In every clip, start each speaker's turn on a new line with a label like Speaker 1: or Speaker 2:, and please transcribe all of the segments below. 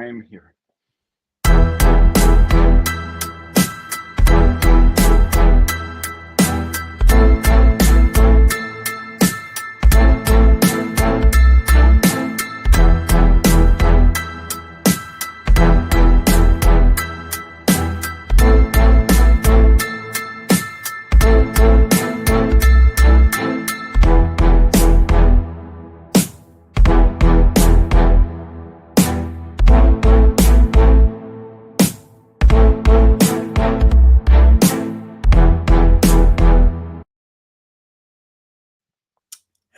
Speaker 1: am here.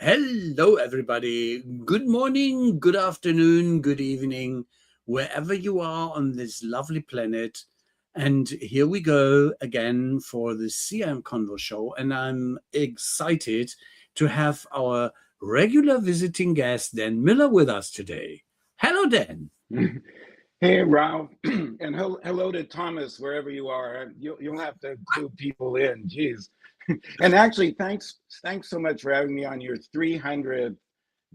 Speaker 2: Hello, everybody. Good morning, good afternoon, good evening, wherever you are on this lovely planet. And here we go again for the CRMKonvos show. And I'm excited to have our regular visiting guest, Dan Miller, with us today. Hello, Dan.
Speaker 1: Hey, Ralph. And hello to Thomas, wherever you are. You'll have to clue people in. Geez. And actually, thanks so much for having me on your 300th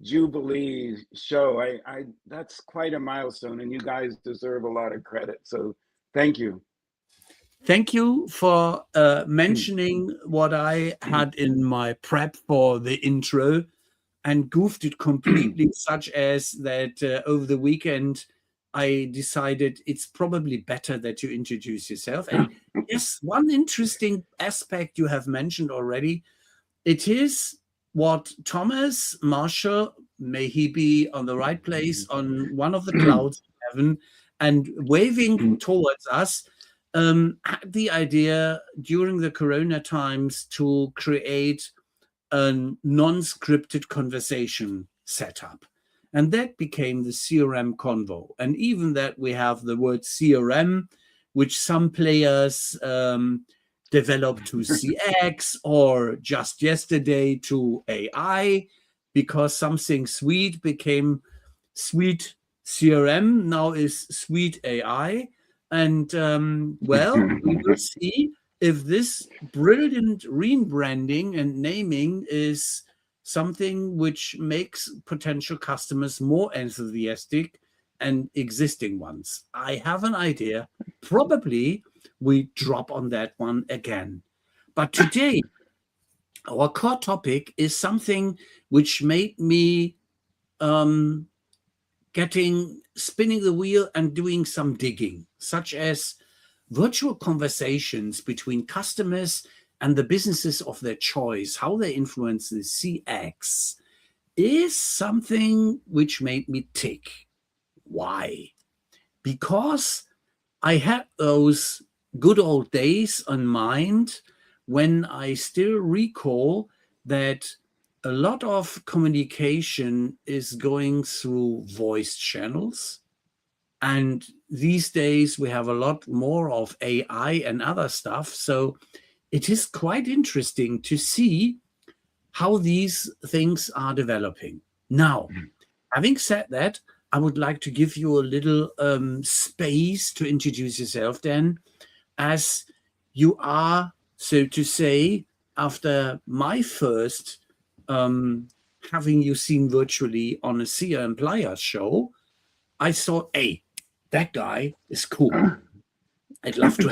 Speaker 1: Jubilee show. I that's quite a milestone, and you guys deserve a lot of credit. So thank you.
Speaker 2: Thank you for mentioning what I had in my prep for the intro and goofed it completely, such as that over the weekend, I decided it's probably better that you introduce yourself. And yes, one interesting aspect you have mentioned already, it is what Thomas Marshall, may he be on the right place on one of the clouds of heaven and waving towards us, had the idea during the Corona times to create a non-scripted conversation setup. And that became the CRMKonvos. And even that we have the word CRM, which some players developed to CX, or just yesterday to AI, because something sweet became sweet CRM, now is sweet AI. And well, we will see if this brilliant rebranding and naming is something which makes potential customers more enthusiastic and existing ones. I have an idea. Probably we drop on that one again. But today, our core topic is something which made me spinning the wheel and doing some digging, such as virtual conversations between customers and the businesses of their choice, how they influence the CX, is something which made me tick. Why? Because I had those good old days in mind when I still recall that a lot of communication is going through voice channels. And these days we have a lot more of AI and other stuff. So it is quite interesting to see how these things are developing. Now, having said that, I would like to give you a little space to introduce yourself, Dan, as you are, so to say, after my first having you seen virtually on a CRM Players show, I thought, hey, that guy is cool. I'd love to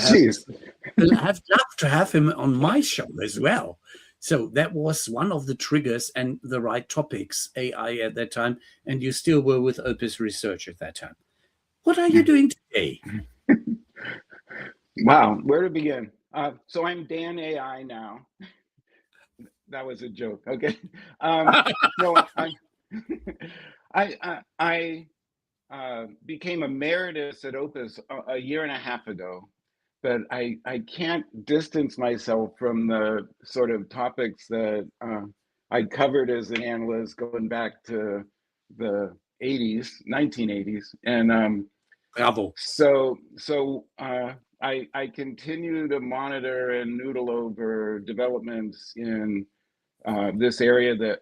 Speaker 2: have him on my show as well. So that was one of the triggers and the right topics, AI at that time. And you still were with Opus Research at that time. What are you doing today?
Speaker 1: Wow, where to begin? So I'm Dan AI now. That was a joke. Okay. No, I became emeritus at Opus a year and a half ago, but I can't distance myself from the sort of topics that I covered as an analyst going back to the 1980s. And
Speaker 2: Bravo.
Speaker 1: So I continue to monitor and noodle over developments in this area that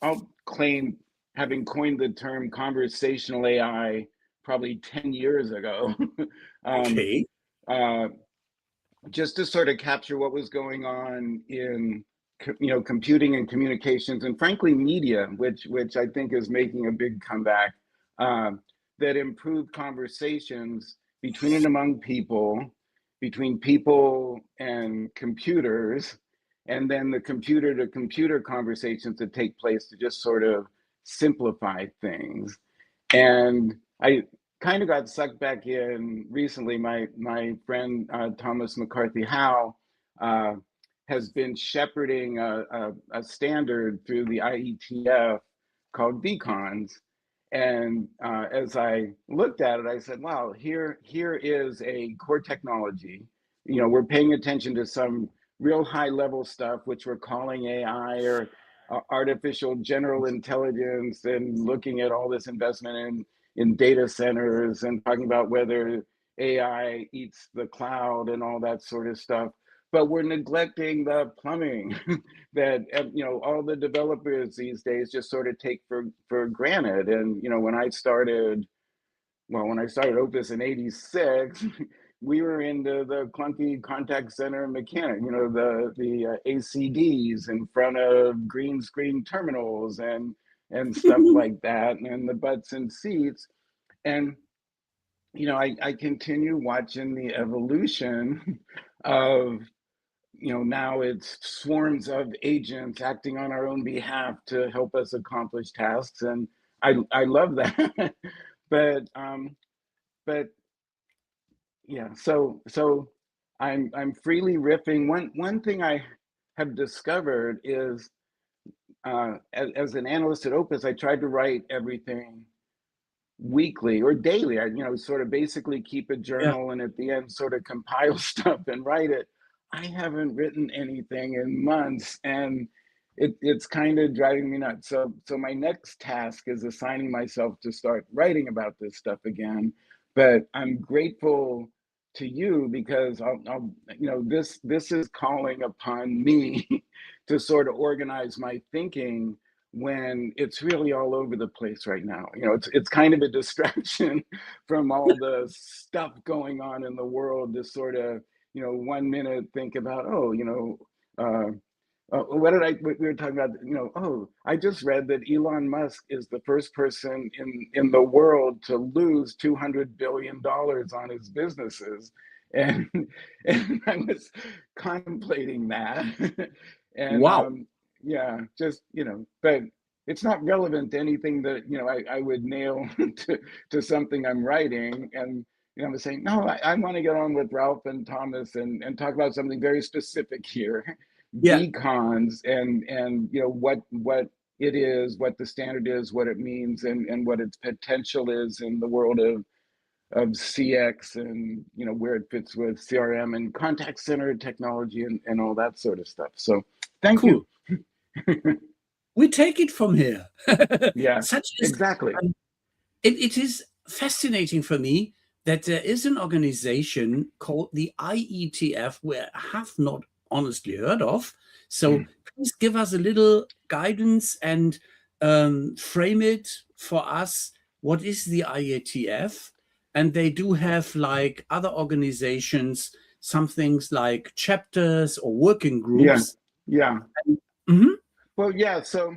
Speaker 1: I'll claim, having coined the term conversational AI probably 10 years ago.
Speaker 2: Okay.
Speaker 1: Just to sort of capture what was going on in computing and communications, and frankly media, which I think is making a big comeback. that improve conversations between and among people, between people and computers, and then the computer to computer conversations that take place to just sort of simplify things. And I kind of got sucked back in recently. My friend Thomas McCarthy Howe has been shepherding a standard through the IETF called vCons. And as I looked at it, I said, wow, here is a core technology. You know, we're paying attention to some real high level stuff, which we're calling AI or artificial general intelligence, and looking at all this investment in data centers and talking about whether AI eats the cloud and all that sort of stuff. But we're neglecting the plumbing that, you know, all the developers these days just sort of take for granted. And, you know, when I started Opus in '86, we were into the clunky contact center mechanic, you know, the ACDs in front of green screen terminals and stuff like that, and the butts and seats. And, you know, I continue watching the evolution of, you know, now it's swarms of agents acting on our own behalf to help us accomplish tasks. And I love that. but yeah, so I'm freely riffing. One thing I have discovered is as an analyst at Opus, I tried to write everything weekly or daily. I, you know, sort of basically keep a journal, and at the end sort of compile stuff and write it. I haven't written anything in months, and it's kind of driving me nuts. So my next task is assigning myself to start writing about this stuff again. But I'm grateful to you because I'll you know, this is calling upon me to sort of organize my thinking when it's really all over the place right now. You know, it's kind of a distraction from all the stuff going on in the world to sort of, you know, 1 minute think about, oh, you know, we were talking about, you know, oh, I just read that Elon Musk is the first person in the world to lose $200 billion on his businesses. And I was contemplating that. And
Speaker 2: Wow.
Speaker 1: yeah, just, you know, but it's not relevant to anything that, you know, I would nail to something I'm writing. And, you know, I'm saying, no, I want to get on with Ralph and Thomas and talk about something very specific here.
Speaker 2: Yeah.
Speaker 1: vCons and you know, what it is, what the standard is, what it means, and what its potential is in the world of CX, and, you know, where it fits with CRM and contact center technology and all that sort of stuff. So thank
Speaker 2: Cool.
Speaker 1: you.
Speaker 2: We take it from here.
Speaker 1: Yeah,
Speaker 2: Such is,
Speaker 1: exactly.
Speaker 2: It is fascinating for me that there is an organization called the IETF, where I have not honestly heard of. So please give us a little guidance and frame it for us. What is the IETF? And they do have, like other organizations, some things like chapters or working groups.
Speaker 1: Yeah.
Speaker 2: Mm-hmm.
Speaker 1: Well, yeah. So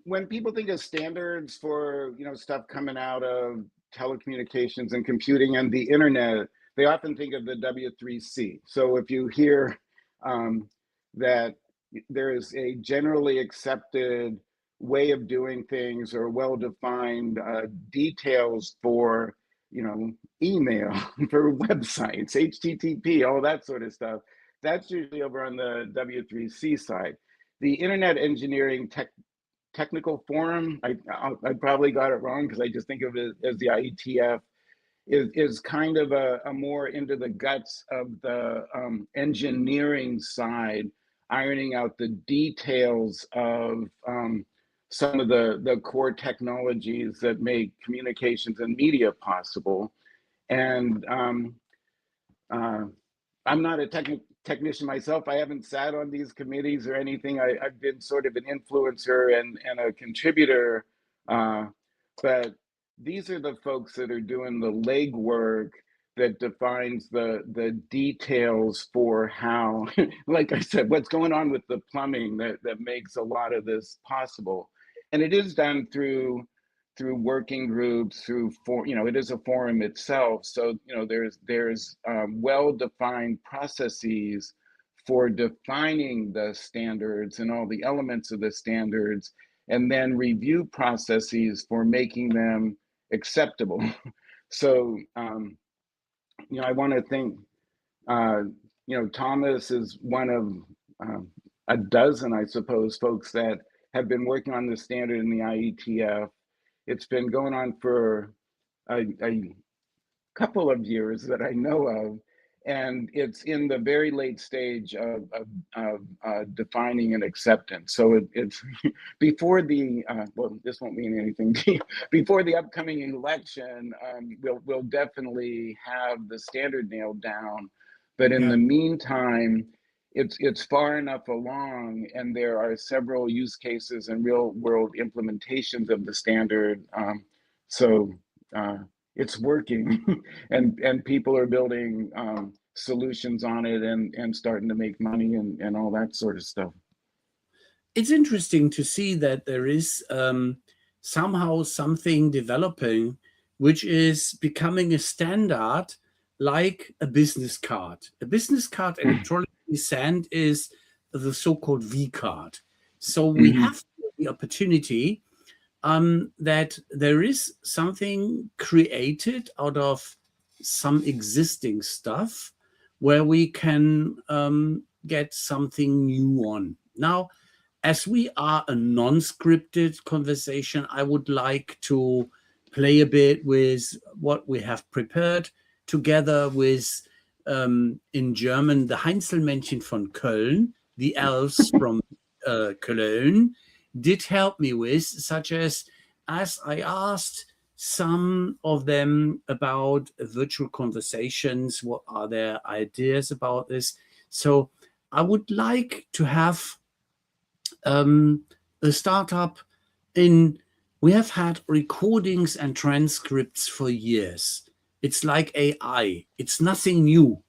Speaker 1: when people think of standards for, you know, stuff coming out of telecommunications and computing and the internet, they often think of the W3C. So if you hear that there is a generally accepted way of doing things or well-defined details for, you know, email, for websites, HTTP, all that sort of stuff, that's usually over on the W3C side. The Internet Engineering Technical Forum, I probably got it wrong because I just think of it as the IETF, is kind of a more into the guts of the engineering side, ironing out the details of some of the core technologies that make communications and media possible. And I'm not a technician myself. I haven't sat on these committees or anything. I've been sort of an influencer and a contributor, but these are the folks that are doing the legwork that defines the details for how, like I said, what's going on with the plumbing that makes a lot of this possible. And it is done through through working groups, it is a forum itself. So, there's well-defined processes for defining the standards and all the elements of the standards, and then review processes for making them acceptable. So, I want to think, Thomas is one of a dozen, I suppose, folks that have been working on this standard in the IETF. It's been going on for a couple of years that I know of, and it's in the very late stage of defining and acceptance. So it's before the well, this won't mean anything before the upcoming election. We'll definitely have the standard nailed down, but in the meantime, it's far enough along, and there are several use cases and real world implementations of the standard. So it's working, and people are building solutions on it and starting to make money and all that sort of stuff.
Speaker 2: It's interesting to see that there is somehow something developing which is becoming a standard, like a business card. A business card electronically sent is the so-called V-card. So we have the opportunity that there is something created out of some existing stuff where we can get something new on. Now, as we are a non-scripted conversation, I would like to play a bit with what we have prepared together with, in German, the Heinzelmännchen von Köln, the elves from Cologne, did help me with, such as I asked some of them about virtual conversations, what are their ideas about this. So I would like to have a startup we have had recordings and transcripts for years. It's like AI. It's nothing new.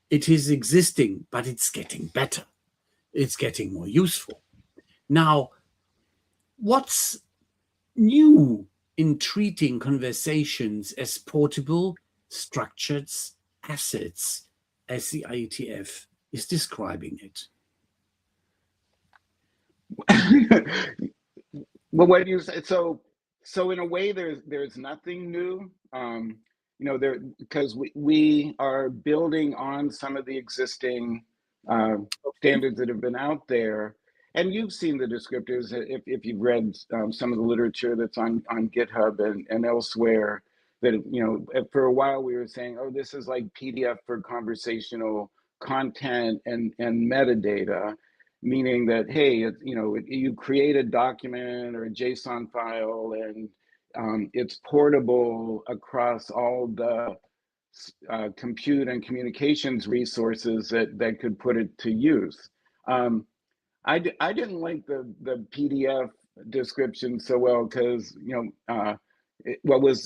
Speaker 2: It is existing, but it's getting better. It's getting more useful. Now, what's new in treating conversations as portable, structured assets, as the IETF is describing it?
Speaker 1: Well, what do you say? So in a way, there's nothing new. Because we are building on some of the existing standards that have been out there. And you've seen the descriptors if you've read some of the literature that's on GitHub and elsewhere. That for a while we were saying, oh, this is like PDF for conversational content and metadata, meaning that, hey, you create a document or a JSON file, and it's portable across all the compute and communications resources that could put it to use. I didn't like the PDF description so well, because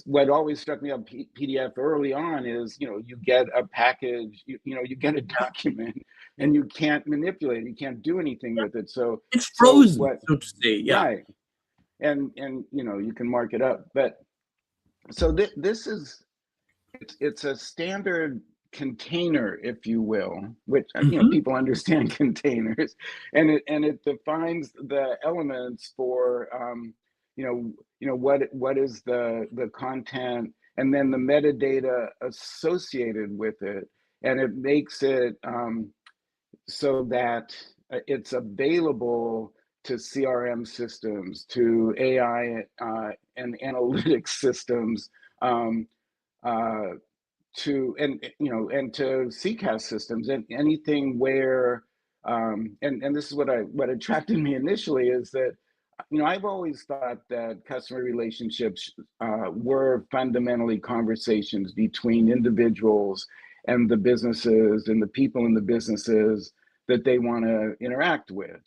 Speaker 1: what always struck me about PDF early on is you get a package, you get a document, and you can't manipulate it, you can't do anything with it. So
Speaker 2: it's frozen, so to say. Yeah.
Speaker 1: Right. And you can mark it up, but so this is it's a standard container, if you will, which people understand containers, and it defines the elements for what is the content, and then the metadata associated with it, and it makes it so that it's available to CRM systems, to AI and analytics systems, to to CCAS systems, and anything where and this is what attracted me initially, is that I've always thought that customer relationships were fundamentally conversations between individuals and the businesses and the people in the businesses that they want to interact with.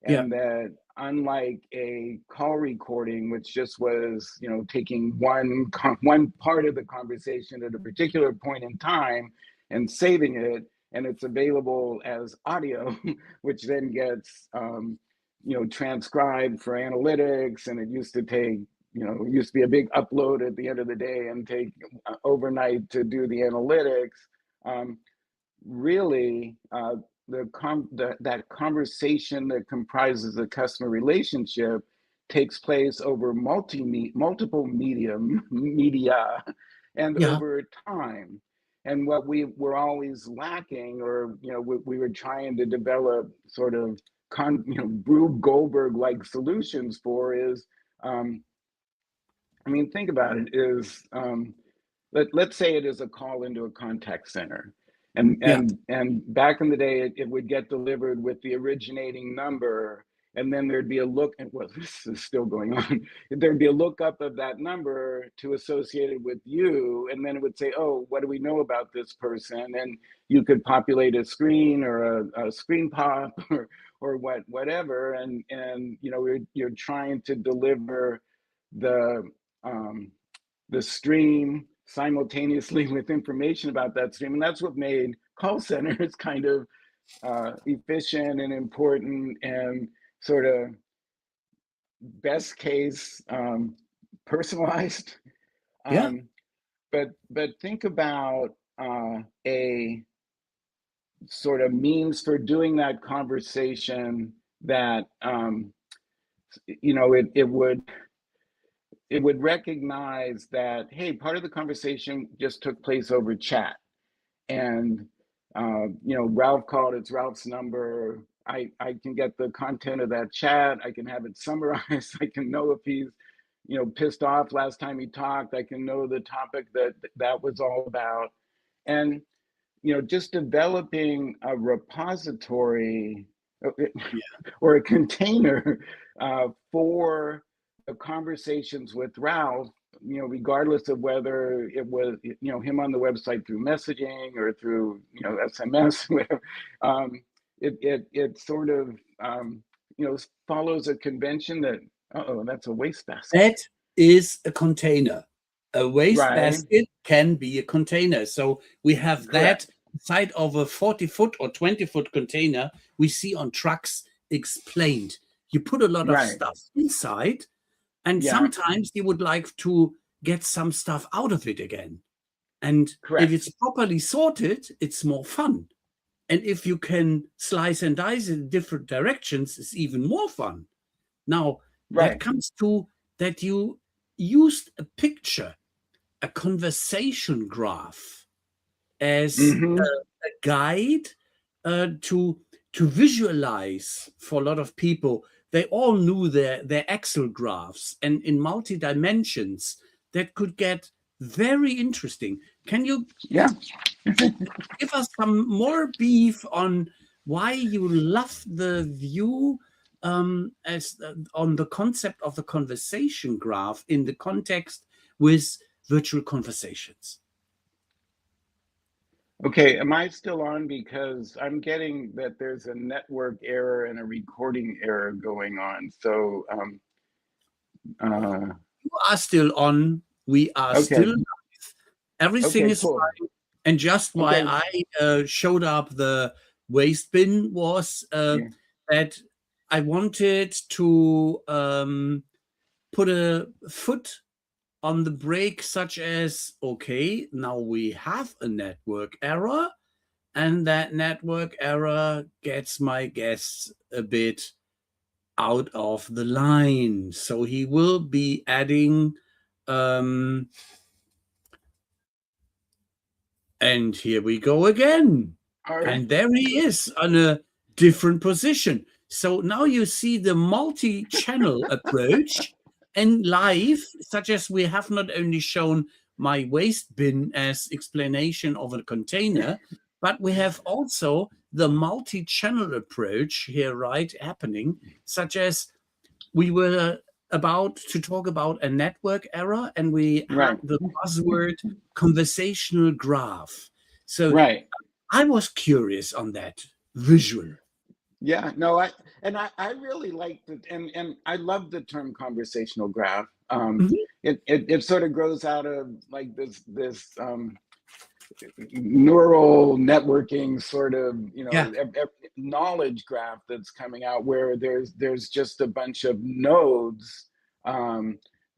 Speaker 1: And that unlike a call recording, which just was, taking one part of the conversation at a particular point in time and saving it, and it's available as audio, which then gets, transcribed for analytics, and it used to take it used to be a big upload at the end of the day and take overnight to do the analytics. Really, that conversation that comprises the customer relationship takes place over multiple media and over time. And what we were always lacking, or we were trying to develop sort of Rube Goldberg-like solutions for is, think about it, is let's say it is a call into a contact center. And back in the day, it would get delivered with the originating number, and then there'd be a look, and well, this is still going on. There'd be a lookup of that number to associate it with you, and then it would say, "Oh, what do we know about this person?" And you could populate a screen or a screen pop or whatever, and you're trying to deliver the stream simultaneously with information about that stream. And that's what made call centers kind of efficient and important and sort of best case personalized. But think about a sort of means for doing that conversation that it would recognize that, hey, part of the conversation just took place over chat. And, Ralph called, it's Ralph's number. I can get the content of that chat. I can have it summarized. I can know if he's, pissed off last time he talked. I can know the topic that was all about. And, just developing a repository or a container for the conversations with Ralph, regardless of whether it was, him on the website through messaging or through, SMS, whatever, it sort of, follows a convention that, that's a wastebasket.
Speaker 2: That is a container. A wastebasket can be a container. So we have that side of a 40-foot or 20-foot container we see on trucks explained. You put a lot of stuff inside, and sometimes you would like to get some stuff out of it again. And if it's properly sorted, it's more fun. And if you can slice and dice in different directions, it's even more fun. Now, that comes to that you used a picture, a conversation graph, as a guide to visualize for a lot of people. They all knew their Excel graphs, and in multi-dimensions that could get very interesting. Can you give us some more beef on why you love the view as on the concept of the conversation graph in the context with virtual conversations?
Speaker 1: Okay, am I still on? Because I'm getting that there's a network error and a recording error going on. So
Speaker 2: you are still on. We are still live. Everything is fine. And just why I showed up the waste bin was that I wanted to put a foot on the brake, such as, okay, now we have a network error, and that network error gets my guest a bit out of the line. So he will be adding, and here we go again. And there he is on a different position. So now you see the multi-channel approach. And live, such as we have not only shown my waste bin as explanation of a container, but we have also the multi-channel approach here, happening, such as we were about to talk about a network error, and we had the buzzword conversational graph. So I was curious on that visual.
Speaker 1: Yeah, no, I really liked it, and I love the term conversational graph. It sort of grows out of like this neural networking sort of knowledge graph that's coming out, where there's just a bunch of nodes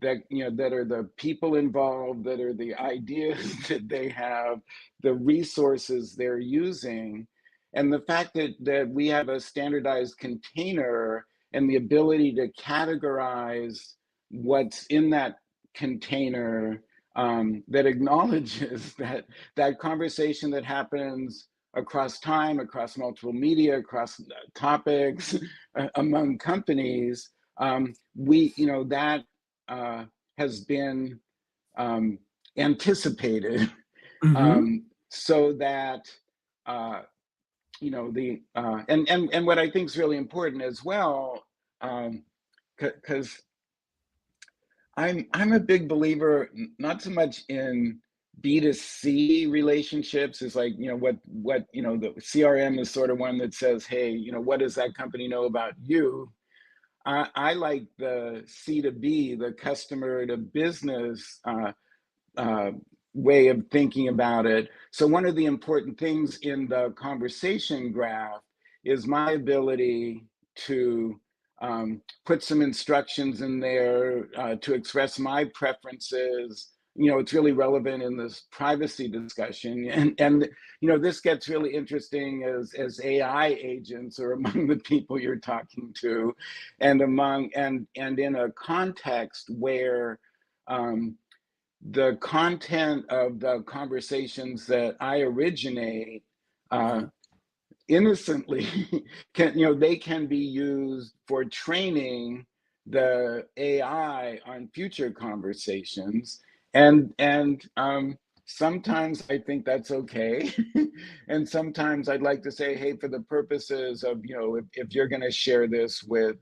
Speaker 1: that, that are the people involved, that are the ideas that they have, the resources they're using, and the fact that we have a standardized container and the ability to categorize what's in that container, that acknowledges that conversation that happens across time, across multiple media, across topics, among companies, that has been anticipated, so that and what I think is really important as well, because I'm a big believer, not so much in B2C relationships. Is like, what the CRM is sort of one that says, hey, what does that company know about you? I like the C2B, the customer to business way of thinking about it. So one of the important things in the conversation graph is my ability to put some instructions in there to express my preferences. It's really relevant in this privacy discussion, and this gets really interesting as AI agents are among the people you're talking to, and in a context where the content of the conversations that I originate innocently they can be used for training the AI on future conversations, and sometimes I think that's okay, and sometimes I'd like to say, hey, for the purposes of if you're going to share this with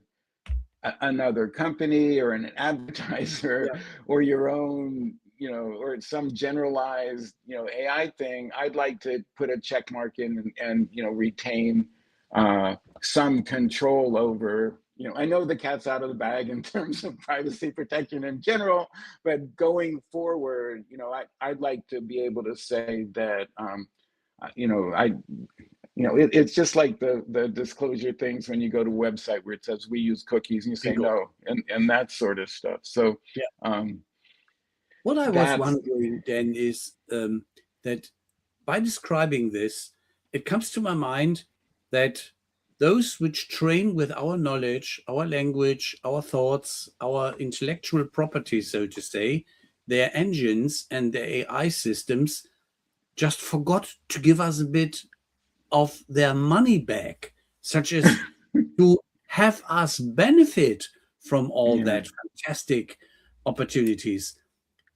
Speaker 1: another company or an advertiser, or your own or some generalized AI thing, I'd like to put a check mark in and retain some control over, I know the cat's out of the bag in terms of privacy protection in general, but going forward, I'd like to be able to say that it's just like the disclosure things when you go to a website where it says we use cookies and you say no, and that sort of stuff. So
Speaker 2: what I was wondering then is that by describing this, it comes to my mind that those which train with our knowledge, our language, our thoughts, our intellectual properties, so to say, their engines and their AI systems just forgot to give us a bit of their money back, such as to have us benefit from all that fantastic opportunities.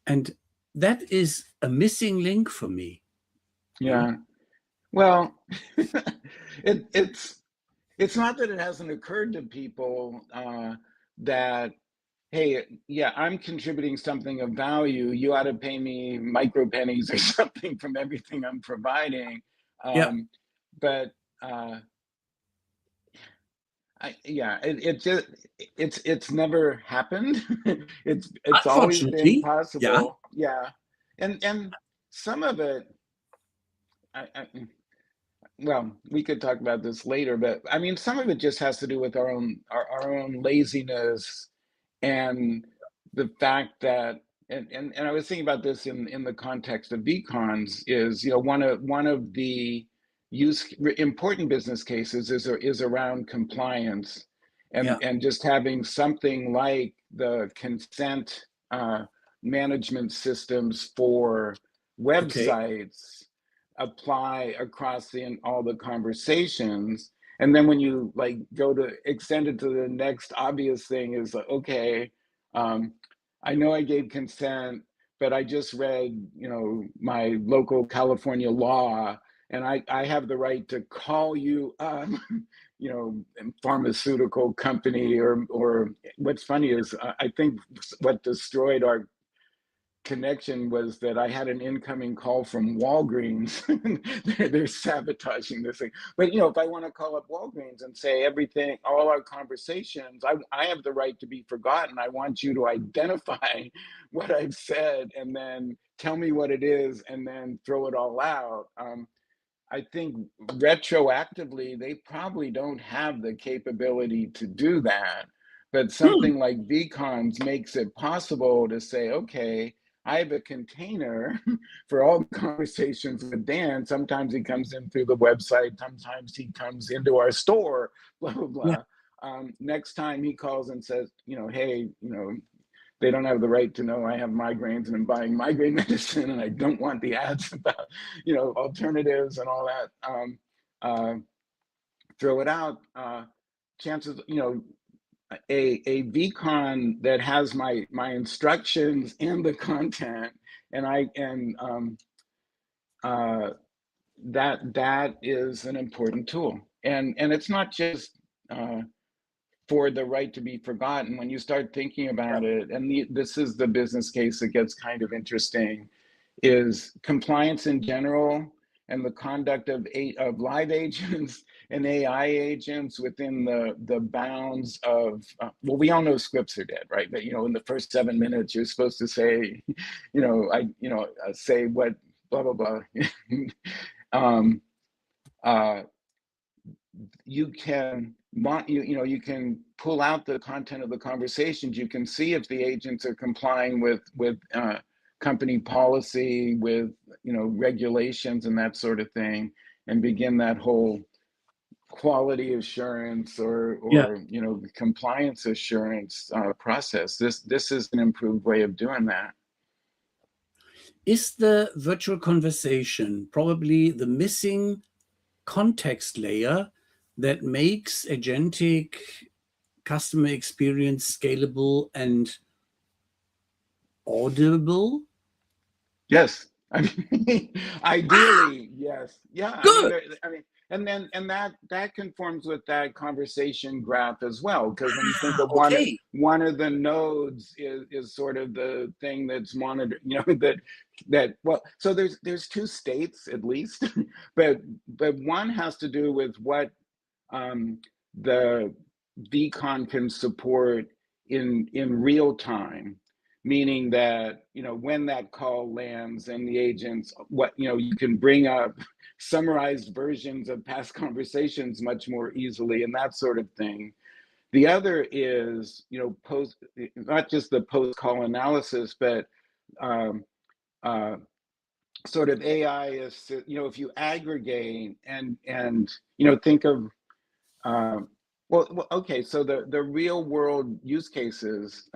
Speaker 2: And that is a missing link for me.
Speaker 1: Well, it's not that it hasn't occurred to people that, hey, I'm contributing something of value. You ought to pay me micro pennies or something from everything I'm providing. But it's never happened. It's always been possible. And some of it, well, we could talk about this later, but I mean, some of it just has to do with our own laziness, and the fact that, and I was thinking about this in the context of vCons, is one of the important business cases is around compliance, and just having something like the consent management systems for websites apply across all the conversations. And then when you go to extend it to the next obvious thing is okay, I know I gave consent, but I just read my local California law, and I have the right to call you up, pharmaceutical company, or what's funny is I think what destroyed our connection was that I had an incoming call from Walgreens. They're sabotaging this thing. But if I want to call up Walgreens and say everything, all our conversations, I have the right to be forgotten. I want you to identify what I've said and then tell me what it is and then throw it all out. I think retroactively, they probably don't have the capability to do that. but something like vCons makes it possible to say, okay, I have a container for all the conversations with Dan. Sometimes he comes in through the website, sometimes he comes into our store, blah, blah, blah.
Speaker 2: Yeah.
Speaker 1: Next time he calls and says, hey, they don't have the right to know I have migraines and I'm buying migraine medicine and I don't want the ads about, alternatives and all that. Throw it out. Chances, a vCon that has my instructions and the content, and that is an important tool, and it's not just for the right to be forgotten. When you start thinking about it, and this is the business case that gets kind of interesting, is compliance in general and the conduct of live agents and AI agents within the bounds of, well, we all know scripts are dead, right? But, in the first 7 minutes, you're supposed to say, say what, blah, blah, blah. You can you can pull out the content of the conversations. You can see if the agents are complying with company policy, with regulations and that sort of thing, and begin that whole quality assurance or compliance assurance process. This is an improved way of doing that.
Speaker 2: Is the virtual conversation probably the missing context layer that makes agentic customer experience scalable and audible?
Speaker 1: Yes. I mean, ideally, yes. Yeah.
Speaker 2: Good.
Speaker 1: And that conforms with that conversation graph as well, because when you think of
Speaker 2: Okay.
Speaker 1: one of the nodes is sort of the thing that's monitored, that well, so there's two states at least, but one has to do with what the vCon can support in real time, meaning that when that call lands and the agents, you can bring up summarized versions of past conversations much more easily and that sort of thing. The other is post, not just the post call analysis, but sort of AI is, if you aggregate and think of well, okay, so the real world use cases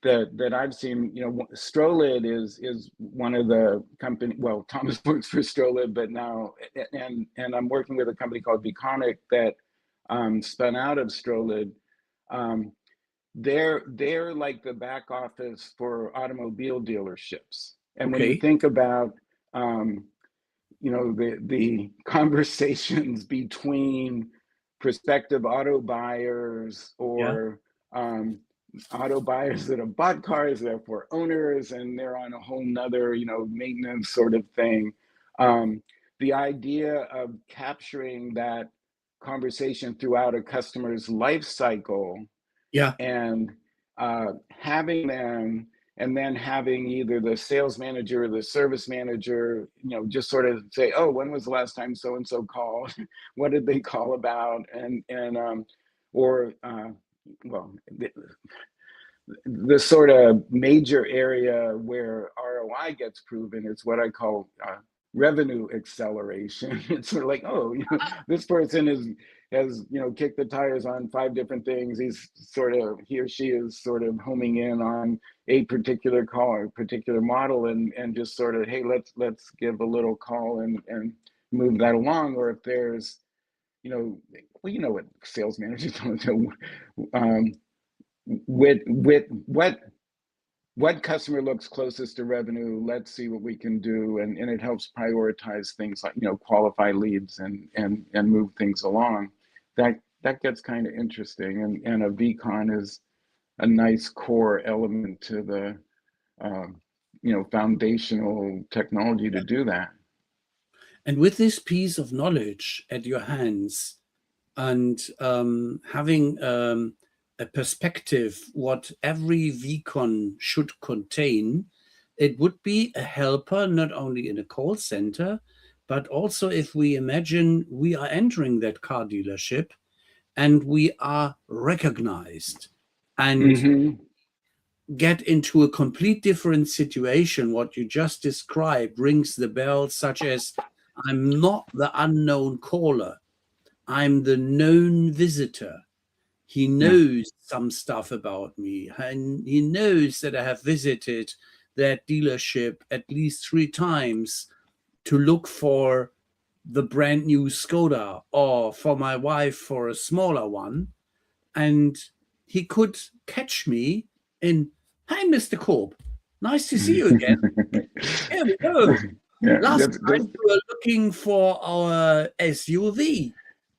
Speaker 1: that I've seen, Strolid is one of the company. Well, Thomas works for Strolid, but now, and I'm working with a company called vConic that spun out of Strolid. They're like the back office for automobile dealerships, and when you think about the conversations between prospective auto buyers or auto buyers that have bought cars, therefore owners, and they're on a whole nother, maintenance sort of thing. The idea of capturing that conversation throughout a customer's life cycle, and having them, and then having either the sales manager or the service manager, just sort of say, oh, when was the last time so-and-so called? What did they call about? Well, the sort of major area where ROI gets proven is what I call revenue acceleration. It's sort of like, oh, this person has kicked the tires on 5 different things. He or she is sort of homing in on a particular call or particular model, and just sort of, hey, let's give a little call and move that along. Or if there's, what sales managers don't know, with what customer looks closest to revenue, let's see what we can do, and it helps prioritize things like qualify leads and move things along. That gets kind of interesting, and a vCon is a nice core element to the foundational technology to do that.
Speaker 2: And with this piece of knowledge at your hands, and having a perspective what every vCon should contain, it would be a helper not only in a call center, but also if we imagine we are entering that car dealership and we are recognized and get into a complete different situation. What you just described rings the bell, such as I'm not the unknown caller, I'm the known visitor. He knows some stuff about me, and he knows that I have visited that dealership at least 3 times to look for the brand new Skoda, or for my wife for a smaller one. And he could catch me in, "Hi, Mr. Korb, nice to see you again. Here we go.
Speaker 1: Yeah,
Speaker 2: Last time we were looking for our SUV.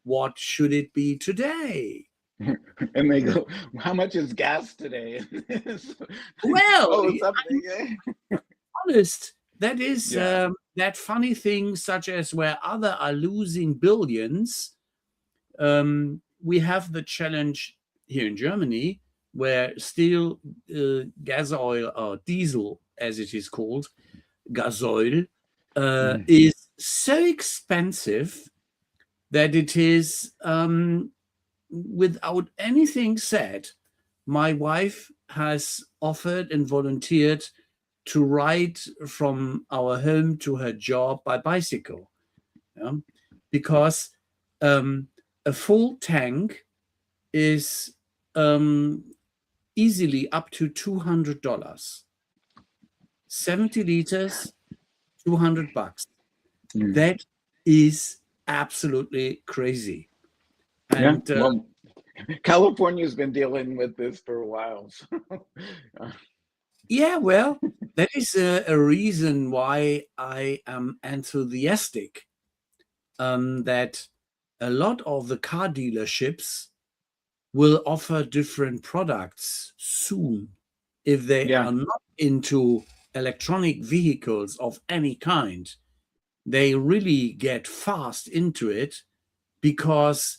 Speaker 2: What should it be today?"
Speaker 1: And they go, "How much is gas today?"
Speaker 2: Well,
Speaker 1: oh, something.
Speaker 2: honest, that is that funny thing, such as where other are losing billions. We have the challenge here in Germany, where still gas oil, or diesel as it is called, gasoil, is so expensive that it is, without anything said, my wife has offered and volunteered to ride from our home to her job by bicycle, because a full tank is easily up to $200. 70 liters, $200. That is absolutely crazy. And
Speaker 1: well, California's been dealing with this for a while. So.
Speaker 2: Yeah, well, that is a reason why I am enthusiastic that a lot of the car dealerships will offer different products soon. If they are not into electronic vehicles of any kind, they really get fast into it, because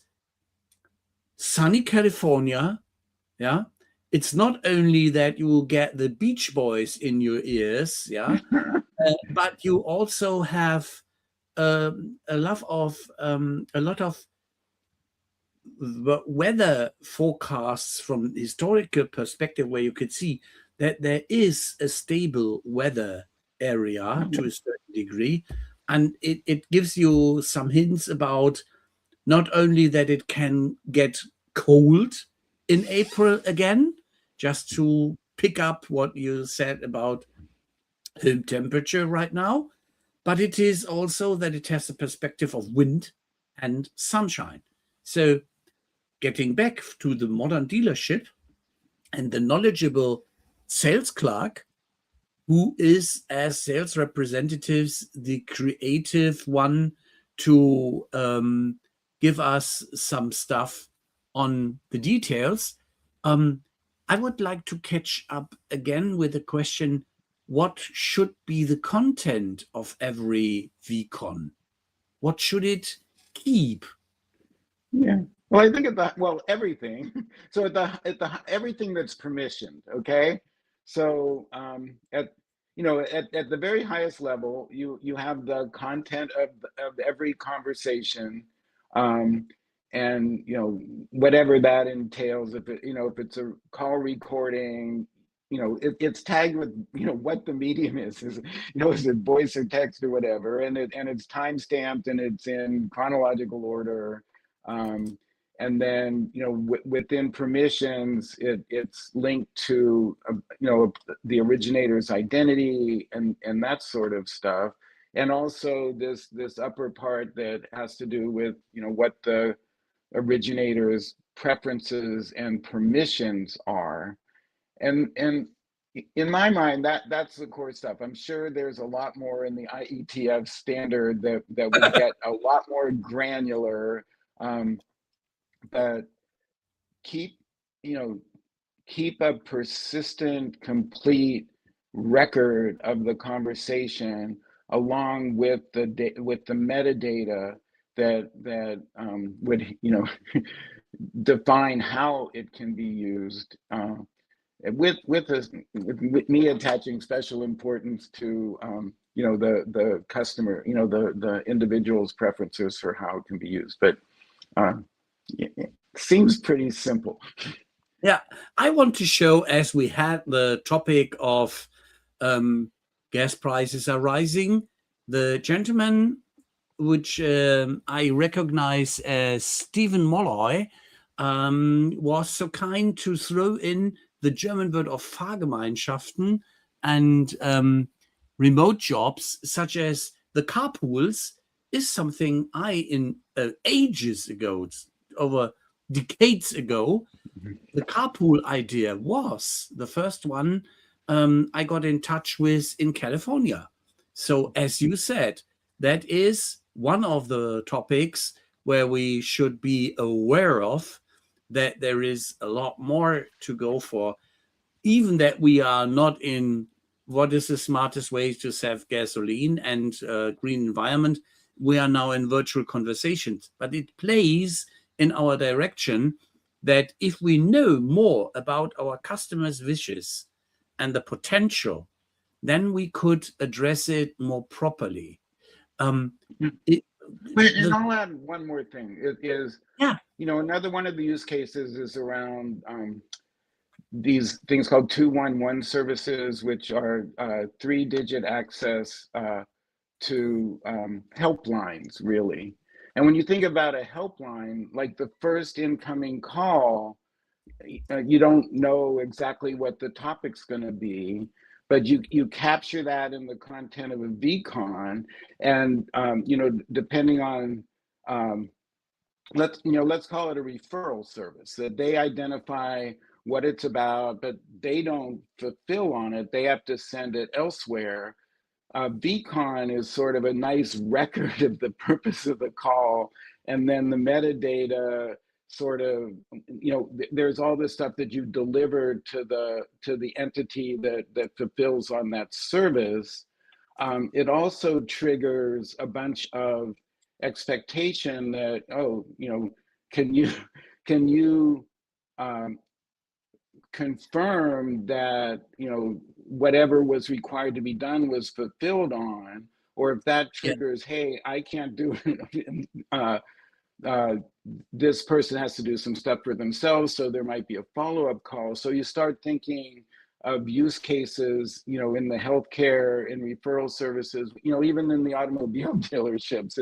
Speaker 2: sunny California, it's not only that you will get the Beach Boys in your ears, but you also have a lot of weather forecasts from historical perspective, where you could see that there is a stable weather area to a certain degree, and it gives you some hints about not only that it can get cold in April again, just to pick up what you said about home temperature right now, but it is also that it has a perspective of wind and sunshine. So getting back to the modern dealership and the knowledgeable sales clerk, who is, as sales representatives, the creative one to give us some stuff on the details. I would like to catch up again with the question, what should be the content of every vCon? What should it keep?
Speaker 1: Yeah. Well, I think everything. So at the everything that's permissioned, okay? So at the very highest level, you have the content of every conversation, and whatever that entails. If it's a call recording, it's tagged with what the medium is is it voice or text or whatever, and it's time stamped and it's in chronological order. And then within permissions, it's linked to the originator's identity and that sort of stuff, and also this upper part that has to do with what the originator's preferences and permissions are, and in my mind, that's the core stuff. I'm sure there's a lot more in the IETF standard that would get a lot more granular. But keep a persistent, complete record of the conversation, along with the metadata that would define how it can be used, with me attaching special importance to the customer, the individual's preferences for how it can be used. But it seems pretty simple.
Speaker 2: Yeah, I want to show, as we had the topic of gas prices are rising, the gentleman which I recognize as Stephen Molloy was so kind to throw in the German word of Fahrgemeinschaften and remote jobs, such as the carpools, is something I, in ages ago, over decades ago, the carpool idea was the first one I got in touch with in California. So, as you said, that is one of the topics where we should be aware of that there is a lot more to go for, even that we are not in what is the smartest way to save gasoline and green environment. We are now in virtual conversations, but it plays in our direction that if we know more about our customers' wishes and the potential, then we could address it more properly.
Speaker 1: And I'll add one more thing. It is,
Speaker 2: Yeah.
Speaker 1: Another one of the use cases is around these things called 211 services, which are 3-digit access to helplines, really. And when you think about a helpline, like the first incoming call, you don't know exactly what the topic's going to be, but you capture that in the content of a vCon, and depending on let's call it a referral service, that they identify what it's about, but they don't fulfill on it. They have to send it elsewhere. vCon is sort of a nice record of the purpose of the call, and then the metadata sort of, there's all this stuff that you delivered to the entity that fulfills on that service. It also triggers a bunch of expectation that, can you confirm that whatever was required to be done was fulfilled on, or if that triggers, hey, I can't do it, this person has to do some stuff for themselves, so there might be a follow-up call. So you start thinking of use cases, in the healthcare and referral services, even in the automobile dealerships.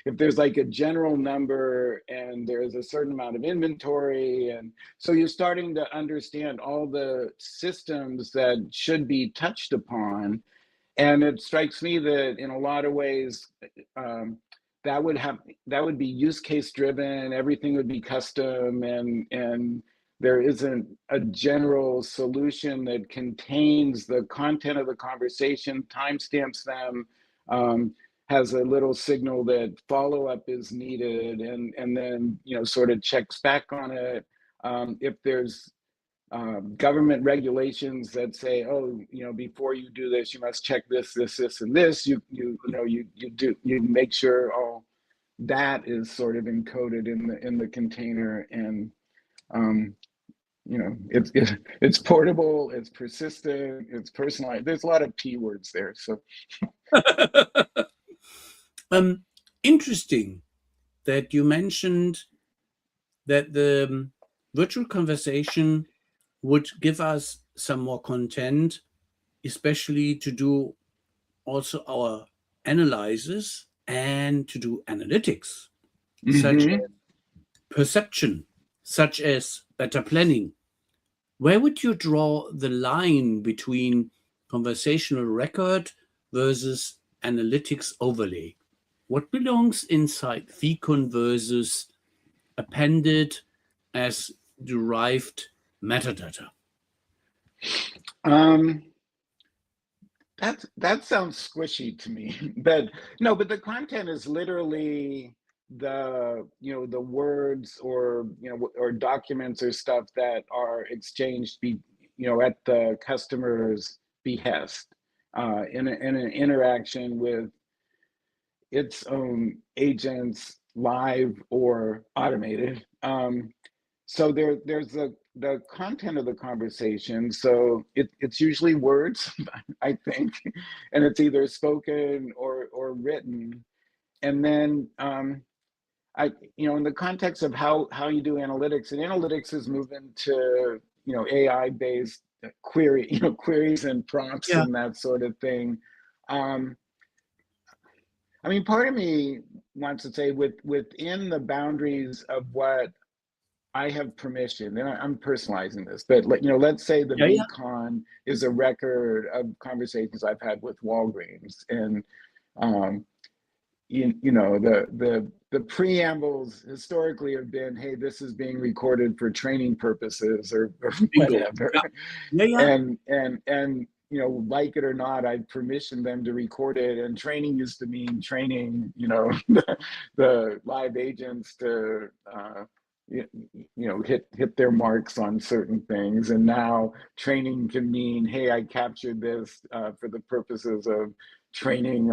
Speaker 1: If there's like a general number and there's a certain amount of inventory, and so you're starting to understand all the systems that should be touched upon. And it strikes me that in a lot of ways, that would be use case driven. Everything would be custom, and there isn't a general solution that contains the content of the conversation, timestamps them, has a little signal that follow-up is needed, and then sort of checks back on it. If there's government regulations that say, before you do this, you must check this, and this. You make sure all that is sort of encoded in the container, and it's portable, it's persistent, it's personalized. There's a lot of keywords there. So
Speaker 2: interesting that you mentioned that the virtual conversation would give us some more content, especially to do also our analysis and to do analytics, such as perception, such as better planning. Where would you draw the line between conversational record versus analytics overlay? What belongs inside vCon versus appended as derived metadata?
Speaker 1: That sounds squishy to me, but no, but the content is literally the words or or documents or stuff that are exchanged at the customer's behest, in an interaction with its own agents, live or automated. So there's the content of the conversation. So it's usually words, I think, and it's either spoken or written. And then in the context of how you do analytics, and analytics is moving to, AI-based queries and prompts
Speaker 2: Yeah.
Speaker 1: and that sort of thing. Part of me wants to say within the boundaries of what I have permission, and I'm personalizing this, but let's say the
Speaker 2: Yeah.
Speaker 1: vCon is a record of conversations I've had with Walgreens, and the preambles historically have been, hey, this is being recorded for training purposes or whatever.
Speaker 2: Yeah.
Speaker 1: And like it or not, I've permissioned them to record it. And training used to mean training, the live agents to hit their marks on certain things. And now training can mean, hey, I captured this for the purposes of training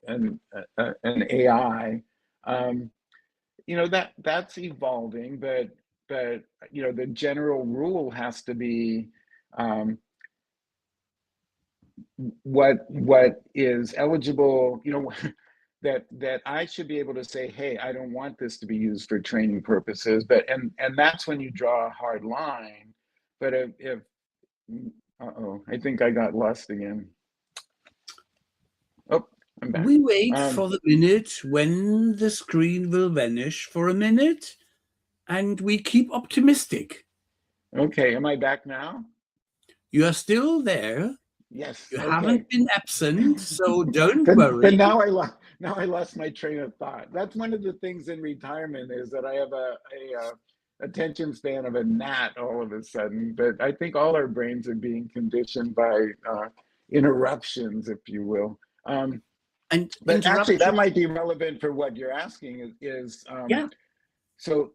Speaker 1: an AI. That's evolving, but the general rule has to be what is eligible, that I should be able to say, hey, I don't want this to be used for training purposes, and that's when you draw a hard line. But if I think I got lost again. Oh, I'm back.
Speaker 2: We wait for the minute when the screen will vanish for a minute, and we keep optimistic.
Speaker 1: Okay, am I back now?
Speaker 2: You are still there.
Speaker 1: Yes.
Speaker 2: You
Speaker 1: Okay.
Speaker 2: haven't been absent, so don't
Speaker 1: But
Speaker 2: worry.
Speaker 1: now I lost my train of thought. That's one of the things in retirement, is that I have a attention span of a gnat all of a sudden. But I think all our brains are being conditioned by interruptions, if you will. But actually, that might be relevant for what you're asking. So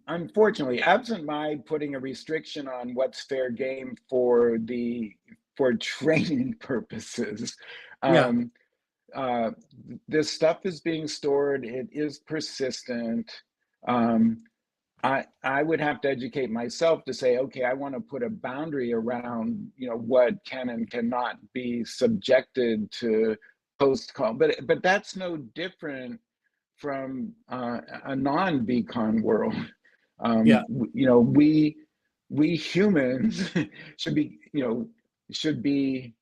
Speaker 1: unfortunately, absent my putting a restriction on what's fair game for training purposes, this stuff is being stored. It is persistent. I would have to educate myself to say, okay, I want to put a boundary around, what can and cannot be subjected to post-call. But that's no different from a non-vCon world. We humans should be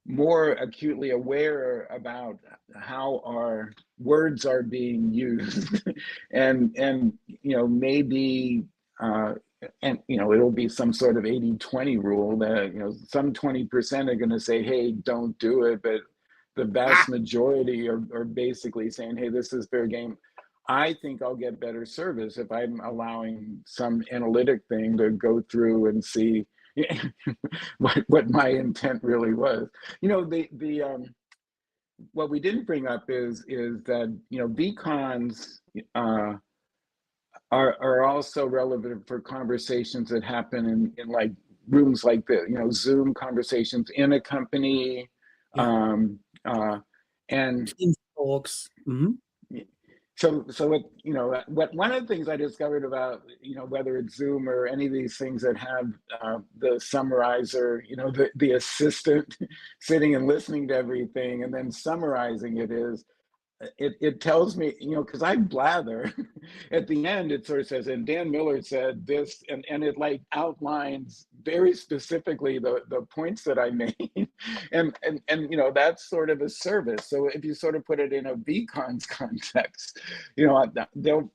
Speaker 1: more acutely aware about how our words are being used, and maybe it'll be some sort of 80-20 rule that some 20% are going to say, hey, don't do it, but the vast majority are basically saying, hey, this is fair game. I think I'll get better service if I'm allowing some analytic thing to go through and see what my intent really was. What we didn't bring up is that vCons are also relevant for conversations that happen in like rooms like this, Zoom conversations in a company, and
Speaker 2: talks.
Speaker 1: So one of the things I discovered about, whether it's Zoom or any of these things that have the summarizer, the assistant sitting and listening to everything and then summarizing it, is it tells me, because I blather at the end, it sort of says, and Dan Miller said this, and it like outlines very specifically the points that I made, and that's sort of a service. So if you sort of put it in a vCons context, there'll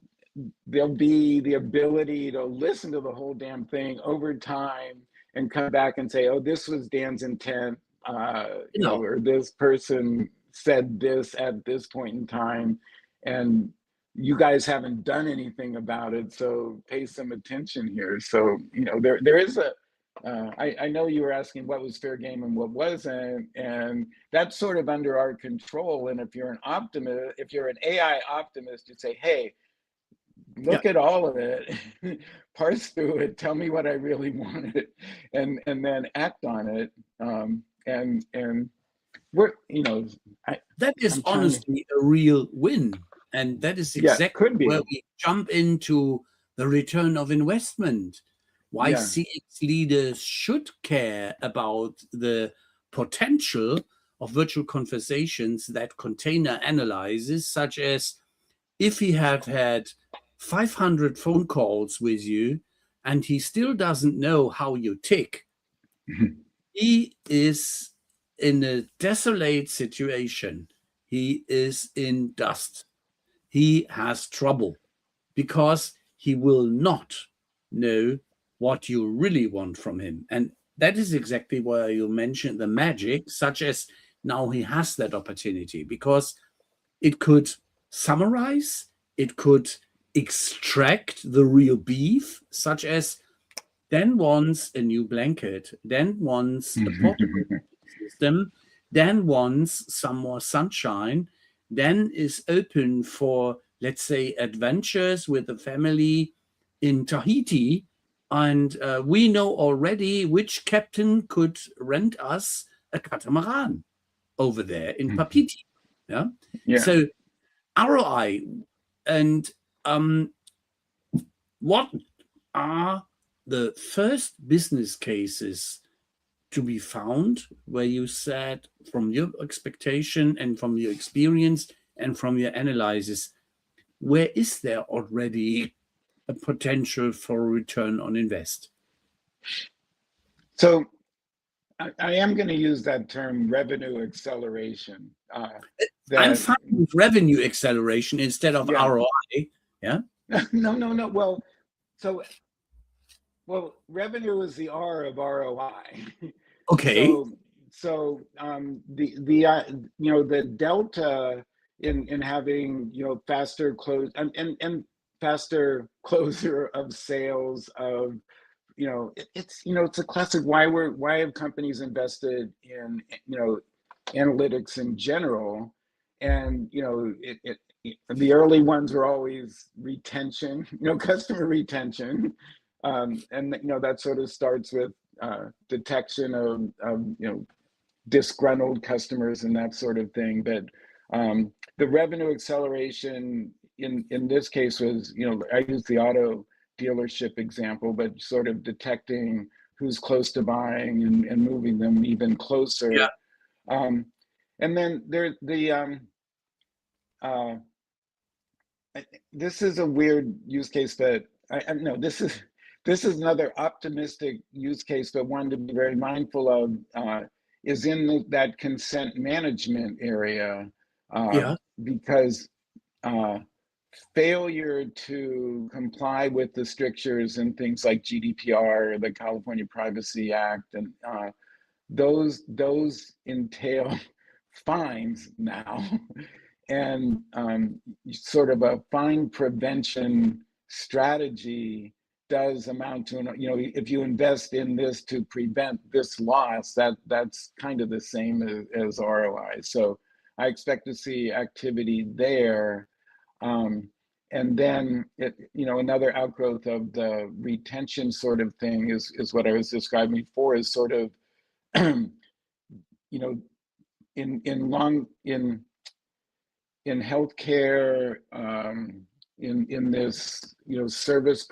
Speaker 1: be the ability to listen to the whole damn thing over time and come back and say, oh, this was Dan's intent, or this person said this at this point in time, and you guys haven't done anything about it, so pay some attention here. So there is I know you were asking what was fair game and what wasn't, and that's sort of under our control. And if you're an optimist, if you're an AI optimist, you say, hey, look at all of it, parse through it, tell me what I really wanted, and then act on it. And we're,
Speaker 2: that is honestly a real win. And that is exactly where we jump into the return of investment. Why CX leaders should care about the potential of virtual conversations that container analyzes, such as if he had had 500 phone calls with you and he still doesn't know how you tick, he is in a desolate situation. He is in dust. He has trouble because he will not know what you really want from him. And that is exactly where you mentioned the magic, such as now he has that opportunity, because it could summarize, it could extract the real beef, such as then wants a new blanket, then wants a portable system, then wants some more sunshine, then is open for, let's say, adventures with the family in Tahiti. And we know already which captain could rent us a catamaran over there in Papiti. Yeah. So ROI, and what are the first business cases to be found where you said, from your expectation and from your experience and from your analysis, where is there already a potential for return on invest?
Speaker 1: So I am going to use that term, revenue acceleration.
Speaker 2: I'm fine with revenue acceleration instead of ROI. Yeah.
Speaker 1: No. Well, revenue is the R of ROI.
Speaker 2: Okay.
Speaker 1: So the delta in having faster close and faster closure of sales of it's a classic why have companies invested in analytics in general, and the early ones are always retention, customer retention, and that sort of starts with detection of disgruntled customers and that sort of thing. But the revenue acceleration in this case was, I used the auto dealership example, but sort of detecting who's close to buying and moving them even closer.
Speaker 2: Yeah.
Speaker 1: And then this is a weird use case that I know this is another optimistic use case, but one to be very mindful of is in that consent management area, because failure to comply with the strictures and things like GDPR, or the California Privacy Act, and those entail fines now, and sort of a fine prevention strategy does amount to, if you invest in this to prevent this loss, that's kind of the same as ROI. So I expect to see activity there. And then another outgrowth of the retention sort of thing is what I was describing before, is sort of in healthcare, in this service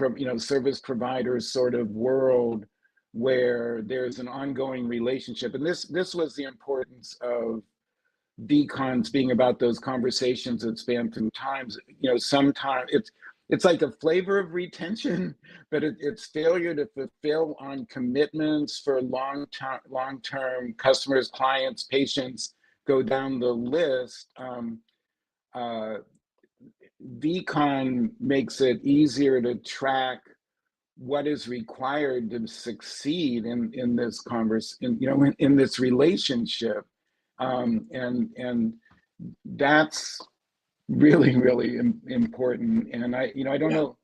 Speaker 1: providers sort of world where there's an ongoing relationship, and this was the importance of vCons being about those conversations that span through times. Sometimes it's like a flavor of retention, but it's failure to fulfill on commitments for long-term customers, clients, patients, go down the list. vCon makes it easier to track what is required to succeed in this in this relationship. And that's really, really important. And I don't know.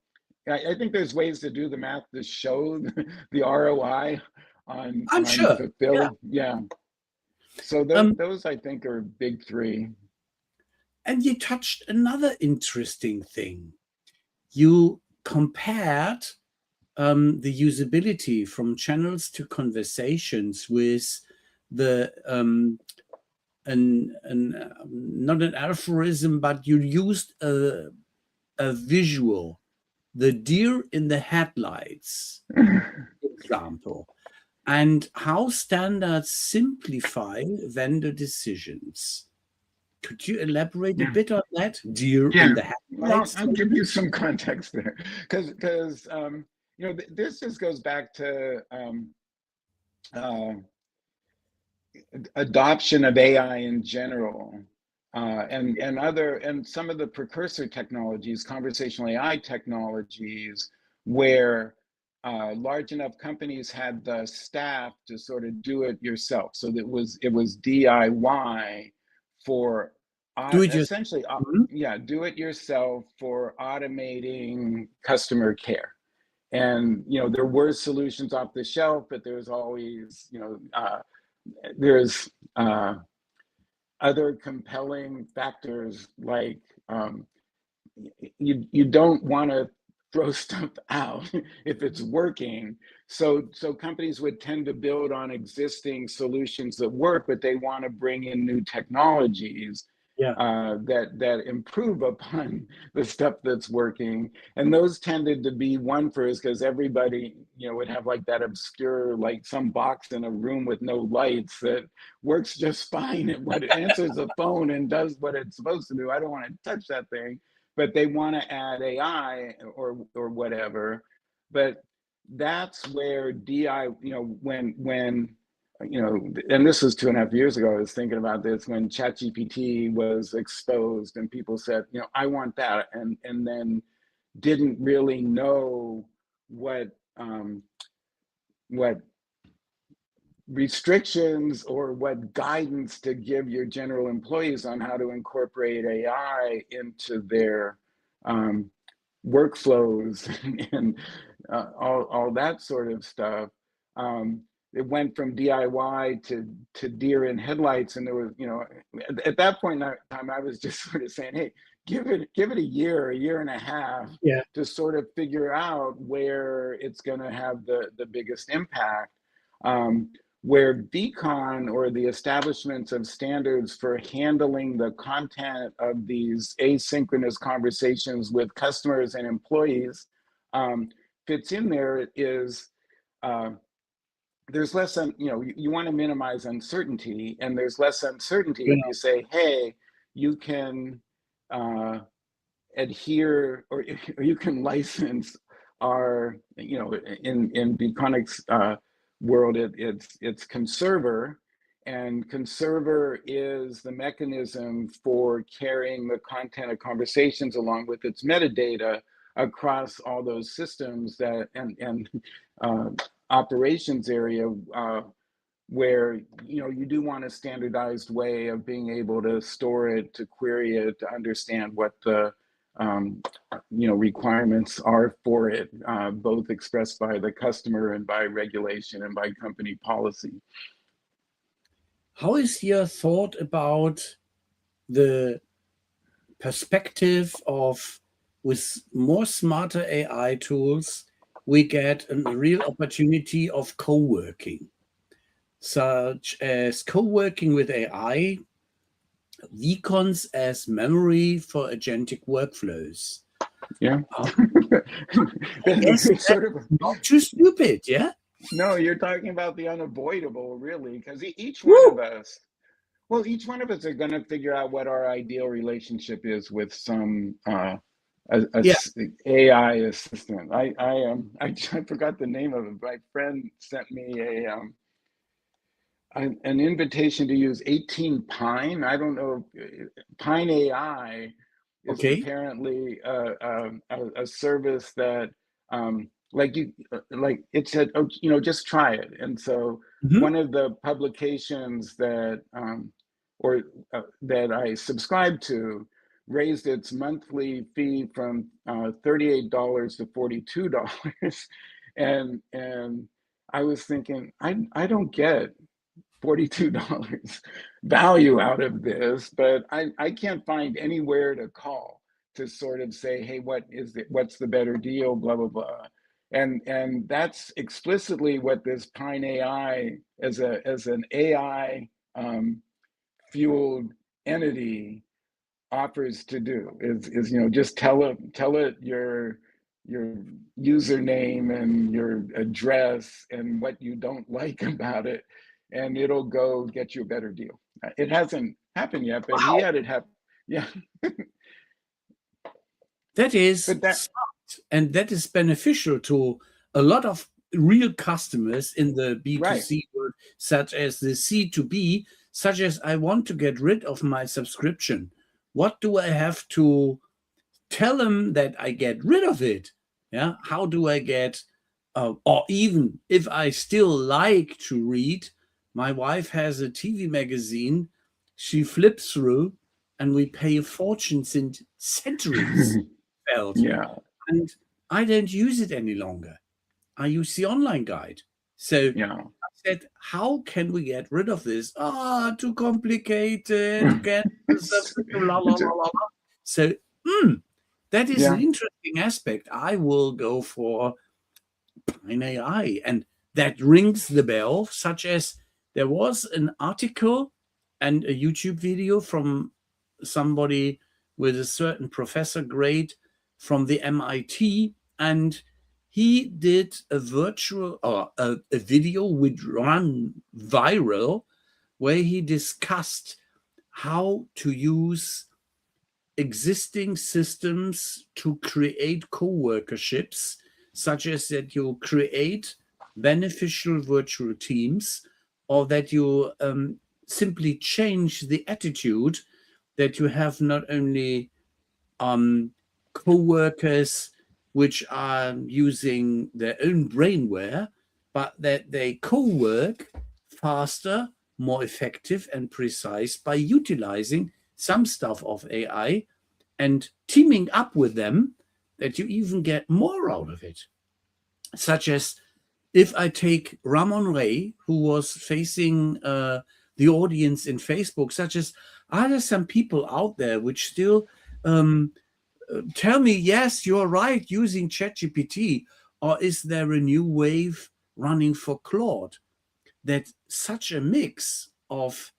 Speaker 1: I think there's ways to do the math to show the ROI on
Speaker 2: sure.
Speaker 1: fulfilled. Yeah. So those I think are big three.
Speaker 2: And you touched another interesting thing. You compared the usability from channels to conversations with the not an aphorism, but you used a visual, the deer in the headlights example. and how standards simplify vendor decisions. Could you elaborate a bit on that, dear
Speaker 1: Yeah,
Speaker 2: in the
Speaker 1: well,
Speaker 2: headlights?
Speaker 1: I'll give you some context there, because you know, this just goes back to uh, adoption of AI in general, and some of the precursor technologies, conversational AI technologies, where large enough companies had the staff to sort of do it yourself. So that it was DIY for
Speaker 2: Do it yourself.
Speaker 1: essentially,
Speaker 2: Mhm.
Speaker 1: yeah, do it yourself for automating customer care. And you know, there were solutions off the shelf, but there was always, you know, there's other compelling factors, like you don't want to throw stuff out if it's working. So companies would tend to build on existing solutions that work, but they want to bring in new technologies
Speaker 2: Yeah.
Speaker 1: that improve upon the stuff that's working. And those tended to be one first, because everybody, you know, would have like that obscure, like some box in a room with no lights that works just fine and what it answers the phone and does what it's supposed to do. I don't want to touch that thing, but they want to add AI or whatever. But that's where DI, you know, when you know, and this was 2.5 years ago, I was thinking about this when ChatGPT was exposed and people said, you know, I want that, and then didn't really know what what restrictions or what guidance to give your general employees on how to incorporate AI into their workflows and all that sort of stuff. It went from DIY to deer in headlights, and there was, you know, at that point in time, I was just sort of saying, hey, give it a year and a half
Speaker 2: Yeah.
Speaker 1: to sort of figure out where it's going to have the biggest impact. Where vCon, or the establishments of standards for handling the content of these asynchronous conversations with customers and employees, fits in there, is there's less, you know, you want to minimize uncertainty, and there's less uncertainty if
Speaker 2: Yeah.
Speaker 1: you say, hey, you can adhere, or you can license our, you know, in vConic's world, it's conserver, and conserver is the mechanism for carrying the content of conversations along with its metadata across all those systems that and operations area, where, you know, you do want a standardized way of being able to store it, to query it, to understand what the you know, requirements are for it, both expressed by the customer and by regulation and by company policy.
Speaker 2: How is your thought about the perspective of, with more smarter AI tools, we get a real opportunity of co-working, such as co-working with AI, vCons as memory for agentic workflows.
Speaker 1: Yeah.
Speaker 2: Yes,
Speaker 1: It's sort of,
Speaker 2: not too stupid, yeah?
Speaker 1: no, you're talking about the unavoidable, really, because each one of
Speaker 2: Woo!
Speaker 1: us, well, each one of us are going to figure out what our ideal relationship is with some
Speaker 2: Yeah,
Speaker 1: AI assistant. I forgot the name of it. My friend sent me an invitation to use 18 Pine. I don't know. Pine AI is
Speaker 2: okay.
Speaker 1: apparently a service that, like you, like it said, oh, you know, just try it. And so
Speaker 2: Mhm.
Speaker 1: one of the publications that or that I subscribed to raised its monthly fee from $38 to $42, and I was thinking, I don't get $42 value out of this, but I can't find anywhere to call to sort of say, hey, what's the better deal, blah, blah, blah. And that's explicitly what this Pine AI, as an AI fueled entity, offers to do, is, you know, just tell it your your username and your address and what you don't like about it, and it'll go get you a better deal. It hasn't happened yet, but we
Speaker 2: Wow.
Speaker 1: had it happen. Yeah.
Speaker 2: That is
Speaker 1: But that,
Speaker 2: smart, and that is beneficial to a lot of real customers in the
Speaker 1: right.
Speaker 2: B2C world, such as the C2B, such as I want to get rid of my subscription. What do I have to tell them that I get rid of it? Yeah. How do I get, or even if I still like to read, my wife has a TV magazine she flips through, and we pay a fortune since centuries.
Speaker 1: Yeah.
Speaker 2: And I don't use it any longer. I use the online guide. So
Speaker 1: Yeah.
Speaker 2: I said, how can we get rid of this? Too complicated. Get la, la, la, la, la. So that is an interesting aspect. I will go for Pine AI, and that rings the bell, such as there was an article and a YouTube video from somebody with a certain professor grade from the MIT, and he did a virtual or a video which ran viral, where he discussed how to use existing systems to create co-workerships, such as that you create beneficial virtual teams, or that you simply change the attitude that you have not only co-workers which are using their own brainware, but that they co-work faster, more effective and precise by utilizing some stuff of AI and teaming up with them, that you even get more out of it. Such as, if I take Ramon Ray, who was facing the audience in Facebook, such as, are there some people out there which still tell me, yes, you're right, using ChatGPT, or is there a new wave running for Claude? That such a mix of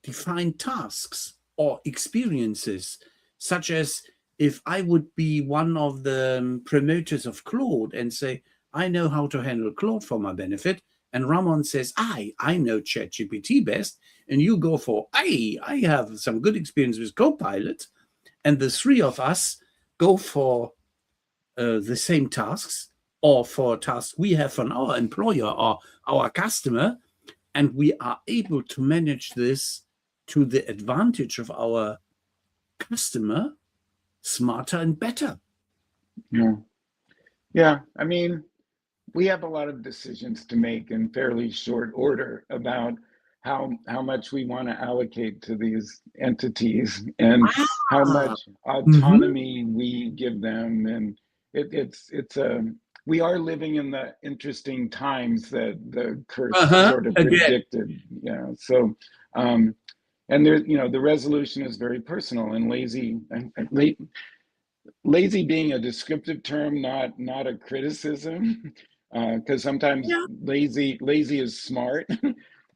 Speaker 2: defined tasks or experiences, such as if I would be one of the promoters of Claude and say, I know how to handle Claude for my benefit, and Ramon says, I know ChatGPT best, and you go for, I have some good experience with Copilot, and the three of us go for the same tasks, or for tasks we have from our employer or our customer, and we are able to manage this to the advantage of our customer smarter and better.
Speaker 1: Yeah. I mean, we have a lot of decisions to make in fairly short order about how much we want to allocate to these entities and how much autonomy we give them. And it's we are living in the interesting times that the curse sort of predicted. Yeah. So and there, the resolution is very personal, and lazy being a descriptive term, not a criticism, because sometimes lazy is smart,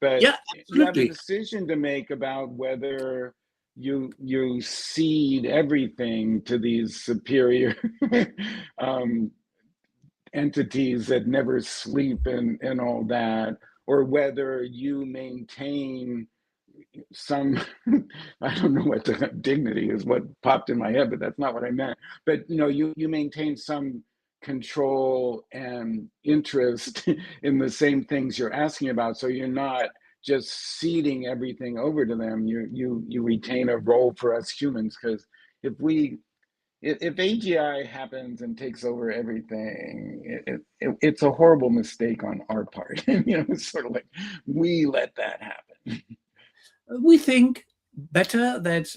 Speaker 1: but you have a decision to make about whether you cede everything to these superior entities that never sleep and all that, or whether you maintain some I don't know what the dignity is, what popped in my head, but that's not what I meant. But you maintain some control and interest in the same things you're asking about, so you're not just ceding everything over to them. You retain a role for us humans, because if AGI happens and takes over everything, it's a horrible mistake on our part. It's sort of like we let that happen.
Speaker 2: We think better that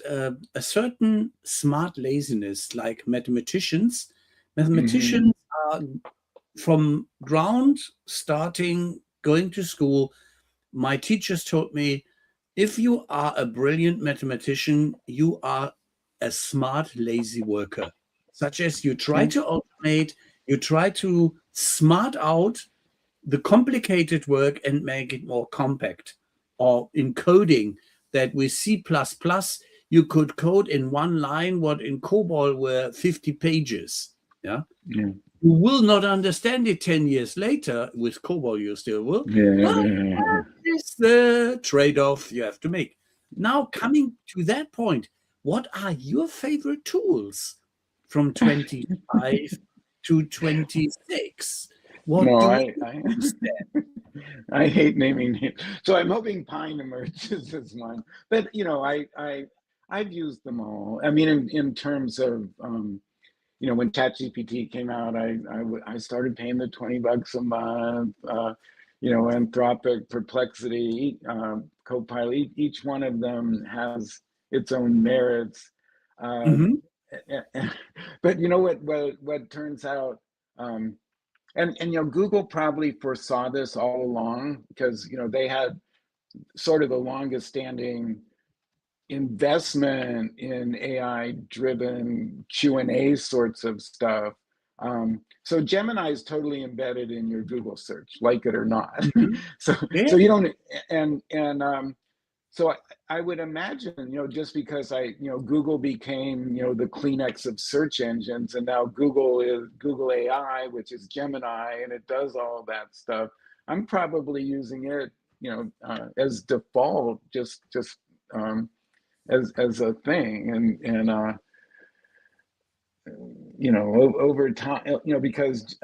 Speaker 2: a certain smart laziness, like mathematicians are from ground starting, going to school. My teachers told me, if you are a brilliant mathematician, you are a smart, lazy worker, such as you try to automate, you try to smart out the complicated work and make it more compact. Or in coding, that with C++, you could code in one line what in COBOL were 50 pages. Yeah.
Speaker 1: Yeah.
Speaker 2: You will not understand it 10 years later. With COBOL, you still will. But that is the trade-off you have to make. Now, coming to that point, what are your favorite tools from 25 to 26? What
Speaker 1: No,
Speaker 2: do
Speaker 1: I
Speaker 2: you use then?
Speaker 1: I hate naming names. So I'm hoping Pine emerges as one. But you know, I've used them all. I mean, in terms of you know, when ChatGPT came out, I started paying the $20 a month. You know, Anthropic, Perplexity, Copilot. Each one of them has its own merits.
Speaker 2: Mhm.
Speaker 1: But you know what turns out. And you know, Google probably foresaw this all along because you know they had sort of the longest standing investment in AI driven Q&A sorts of stuff. So Gemini is totally embedded in your Google search, like it or not.
Speaker 2: Mhm.
Speaker 1: so
Speaker 2: Yeah.
Speaker 1: so you don't and so I would imagine, you know, just because Google became, you know, the Kleenex of search engines, and now Google is Google AI, which is Gemini, and it does all that stuff. I'm probably using it, you know, as default, just as a thing, and you know, over time, you know, because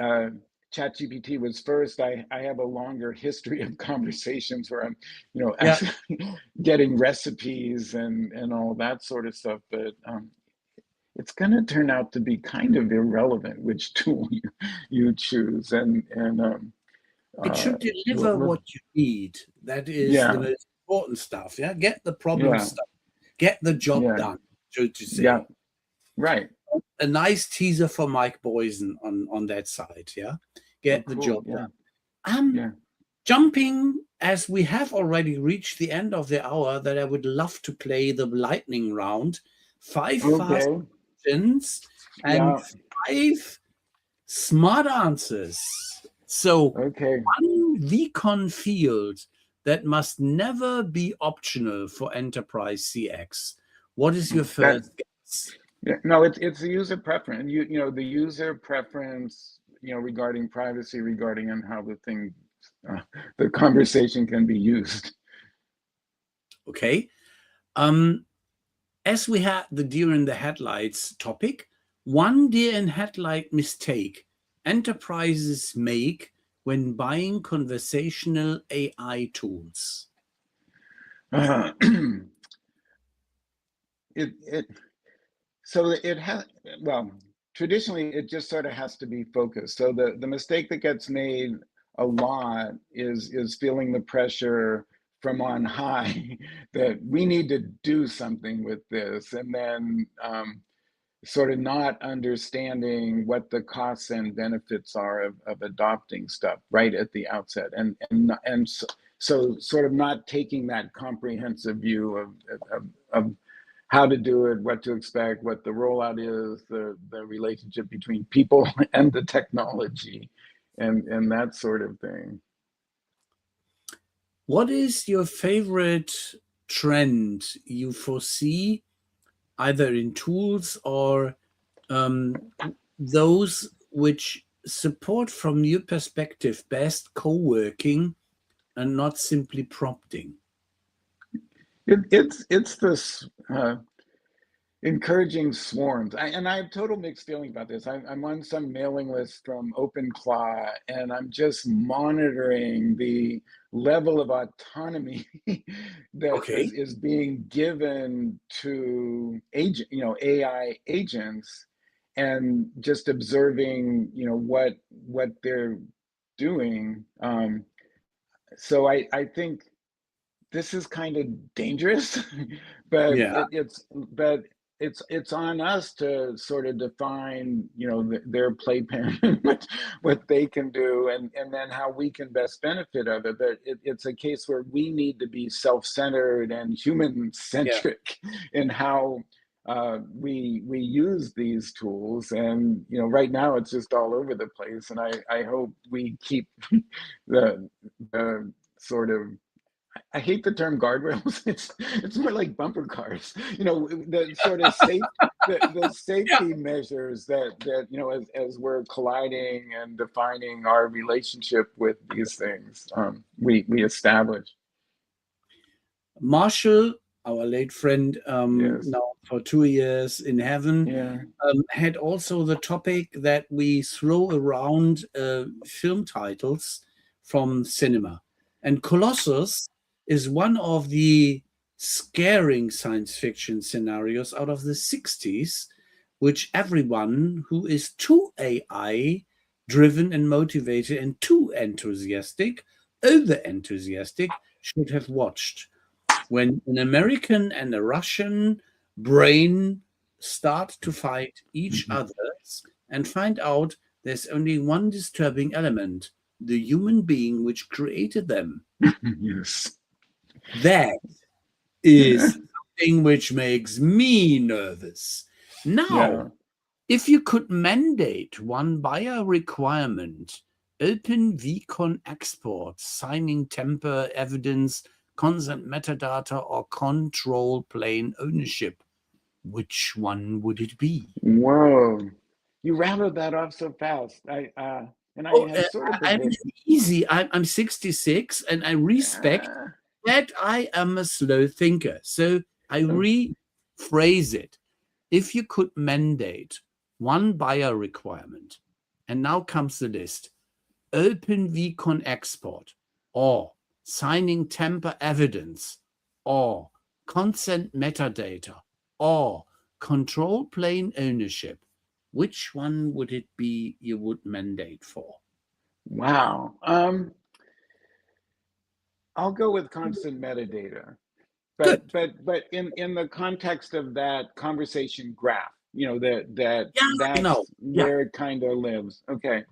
Speaker 1: ChatGPT was first, I have a longer history of conversations where I'm, you know,
Speaker 2: Yeah.
Speaker 1: actually getting recipes and all that sort of stuff. But it's going to turn out to be kind of irrelevant which tool you choose, and
Speaker 2: It should deliver what you need. That is the
Speaker 1: yeah,
Speaker 2: most important stuff. Yeah. Get the problem
Speaker 1: yeah,
Speaker 2: stuff. Get the job
Speaker 1: yeah,
Speaker 2: done, so to
Speaker 1: yeah,
Speaker 2: say.
Speaker 1: right.
Speaker 2: A nice teaser for Mike Boysen on that side. Yeah.
Speaker 1: Oh,
Speaker 2: Get the
Speaker 1: cool.
Speaker 2: job
Speaker 1: Yeah,
Speaker 2: done. Um,
Speaker 1: yeah.
Speaker 2: Jumping, as we have already reached the end of the hour, that I would love to play the lightning round. 5 fast
Speaker 1: Okay.
Speaker 2: questions and
Speaker 1: Yeah.
Speaker 2: 5 smart answers. So
Speaker 1: Okay.
Speaker 2: one vCon field that must never be optional for enterprise CX. What is your
Speaker 1: That
Speaker 2: first guess?
Speaker 1: Yeah, no, it's a user preference. You know, the user preference, you know, regarding privacy, regarding and how uh, the conversation can be used.
Speaker 2: Okay. As we had the deer in the headlights topic, one deer in headlight mistake enterprises make when buying conversational AI tools.
Speaker 1: Uh, it so it has well traditionally it just sort of has to be focused. So the mistake that gets made a lot is feeling the pressure from on high that we need to do something with this, and then sort of not understanding what the costs and benefits are of adopting stuff right at the outset, and so sort of not taking that comprehensive view of how to do it, what to expect, what the rollout is, the relationship between people and the technology, and that sort of thing.
Speaker 2: What is your favorite trend you foresee, either in tools or those which support, from your perspective, best co-working and not simply prompting?
Speaker 1: It's this encouraging swarms. And I have total mixed feeling about this. I'm on some mailing list from OpenClaw, and I'm just monitoring the level of autonomy that
Speaker 2: Okay.
Speaker 1: is being given to AI agents, and just observing, you know, what they're doing. So I think this is kind of dangerous, but
Speaker 2: Yeah.
Speaker 1: it's on us to sort of define, you know, their playpen, what they can do, and then how we can best benefit of it. But it's a case where we need to be self-centered and
Speaker 2: Yeah.
Speaker 1: human-centric in how we use these tools. And you know, right now it's just all over the place, and I hope we keep the sort of I hate the term guardrails. It's more like bumper cars. The sort of the safety measures that as we're colliding and defining our relationship with these things, we establish.
Speaker 2: Marshall, our late friend,
Speaker 1: Yes.
Speaker 2: now for 2 years in heaven,
Speaker 1: Yeah.
Speaker 2: had also the topic that we throw around film titles from cinema. And Colossus is one of the scaring science fiction scenarios out of the 60s, which everyone who is too AI driven and motivated and too enthusiastic, over enthusiastic, should have watched. When an American and a Russian brain start to fight each other and find out there's only one disturbing element, the human being which created them.
Speaker 1: Yes.
Speaker 2: That is something which makes me nervous. Now, if you could mandate one buyer requirement, open vCon export, signing temper evidence, consent metadata, or control plane ownership, which one would it be?
Speaker 1: Whoa, you rattled that off so fast.
Speaker 2: I'm easy. I'm 66, and I respect that I am a slow thinker. So I rephrase it. If you could mandate one buyer requirement, and now comes the list: open vCon export, or signing temper evidence, or consent metadata, or control plane ownership, which one would it be you would mandate for?
Speaker 1: Wow. I'll go with constant metadata. But in the context of that conversation graph, that's where it kind of lives. Okay.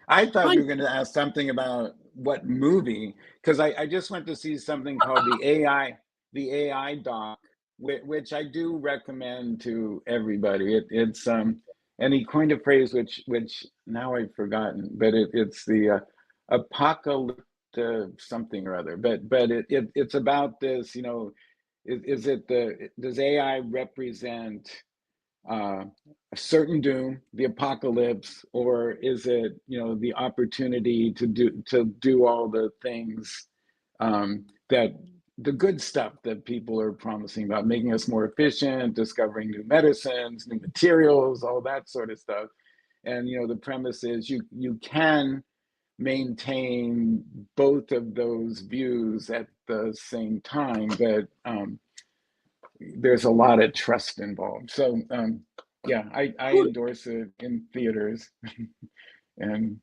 Speaker 1: I thought you were going to ask something about what movie, because I just went to see something called the AI doc, which I do recommend to everybody. It's and he coined a phrase which now I've forgotten, but it's the apocalyptic something or other. But it's about this, does AI represent a certain doom, the apocalypse, or is it the opportunity to do all the things that the good stuff that people are promising about, making us more efficient, discovering new medicines, new materials, all that sort of stuff. And the premise is you can maintain both of those views at the same time, but there's a lot of trust involved. So I endorse it in theaters and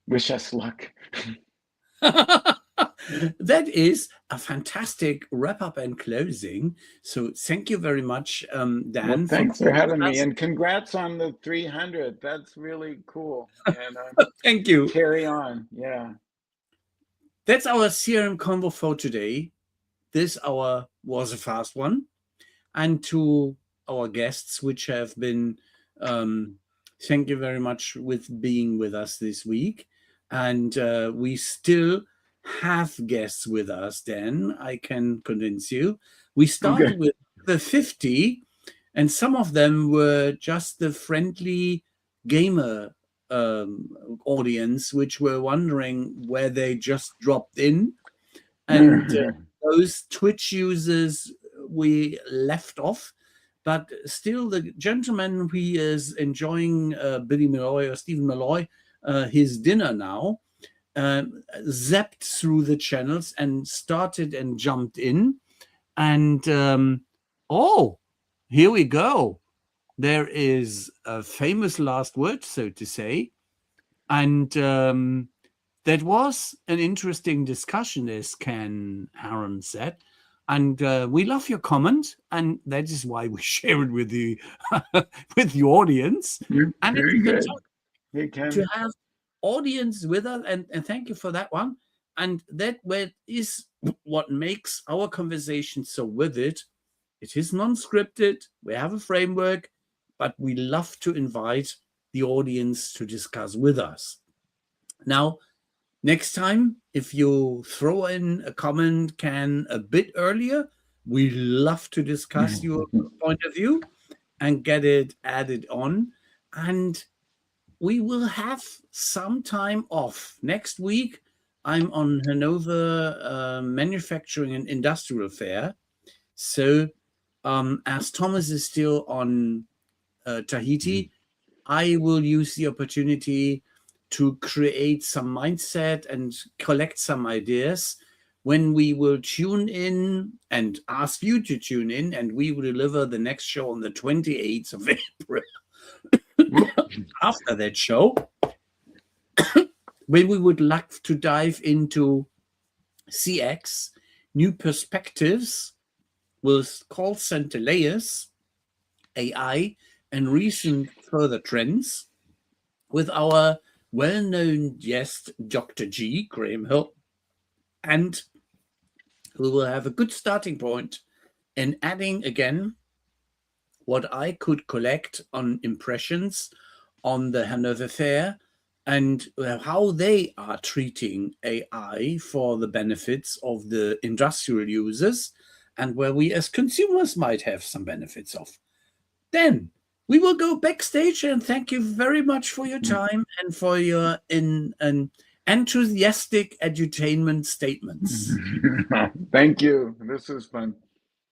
Speaker 1: wish us luck.
Speaker 2: That is a fantastic wrap up and closing. So thank you very much, Dan.
Speaker 1: Well, thanks for having me, and congrats on the 300. That's really cool. And
Speaker 2: thank you.
Speaker 1: Carry on. Yeah.
Speaker 2: That's our CRMKonvos for today. This hour was a fast one. And to our guests, which have been, thank you very much with being with us this week. And we still have guests with us, Dan, I can convince you. We started with the 50, and some of them were just the friendly gamer audience, which were wondering where they just dropped in. And those Twitch users we left off, but still the gentleman who is enjoying Billy Malloy or Stephen Malloy, his dinner now, zapped through the channels and started and jumped in. And here we go. There is a famous last word, so to say. And that was an interesting discussion, as Ken Aaron said. And we love your comment, and that is why we share it with the with the audience. And
Speaker 1: very good.
Speaker 2: To have audience with us, and thank you for that one. And that is what makes our conversation so vivid. It is non-scripted. We have a framework, but we love to invite the audience to discuss with us. Now, Next time, if you throw in a comment can a bit earlier, we love to discuss your point of view and get it added on. And we will have some time off. Next week, I'm on Hanover Manufacturing and Industrial Fair. So as Thomas is still on Tahiti, I will use the opportunity to create some mindset and collect some ideas when we will tune in and ask you to tune in, and we will deliver the next show on the 28th of April. After that show, when we would like to dive into CX, new perspectives with call center layers, AI, and recent further trends with our well-known guest, Dr. G, Graham Hill. And we will have a good starting point in adding again what I could collect on impressions on the Hanover Fair and how they are treating AI for the benefits of the industrial users and where we as consumers might have some benefits of. Then we will go backstage, and thank you very much for your time and for your enthusiastic edutainment statements.
Speaker 1: Thank you. This is fun.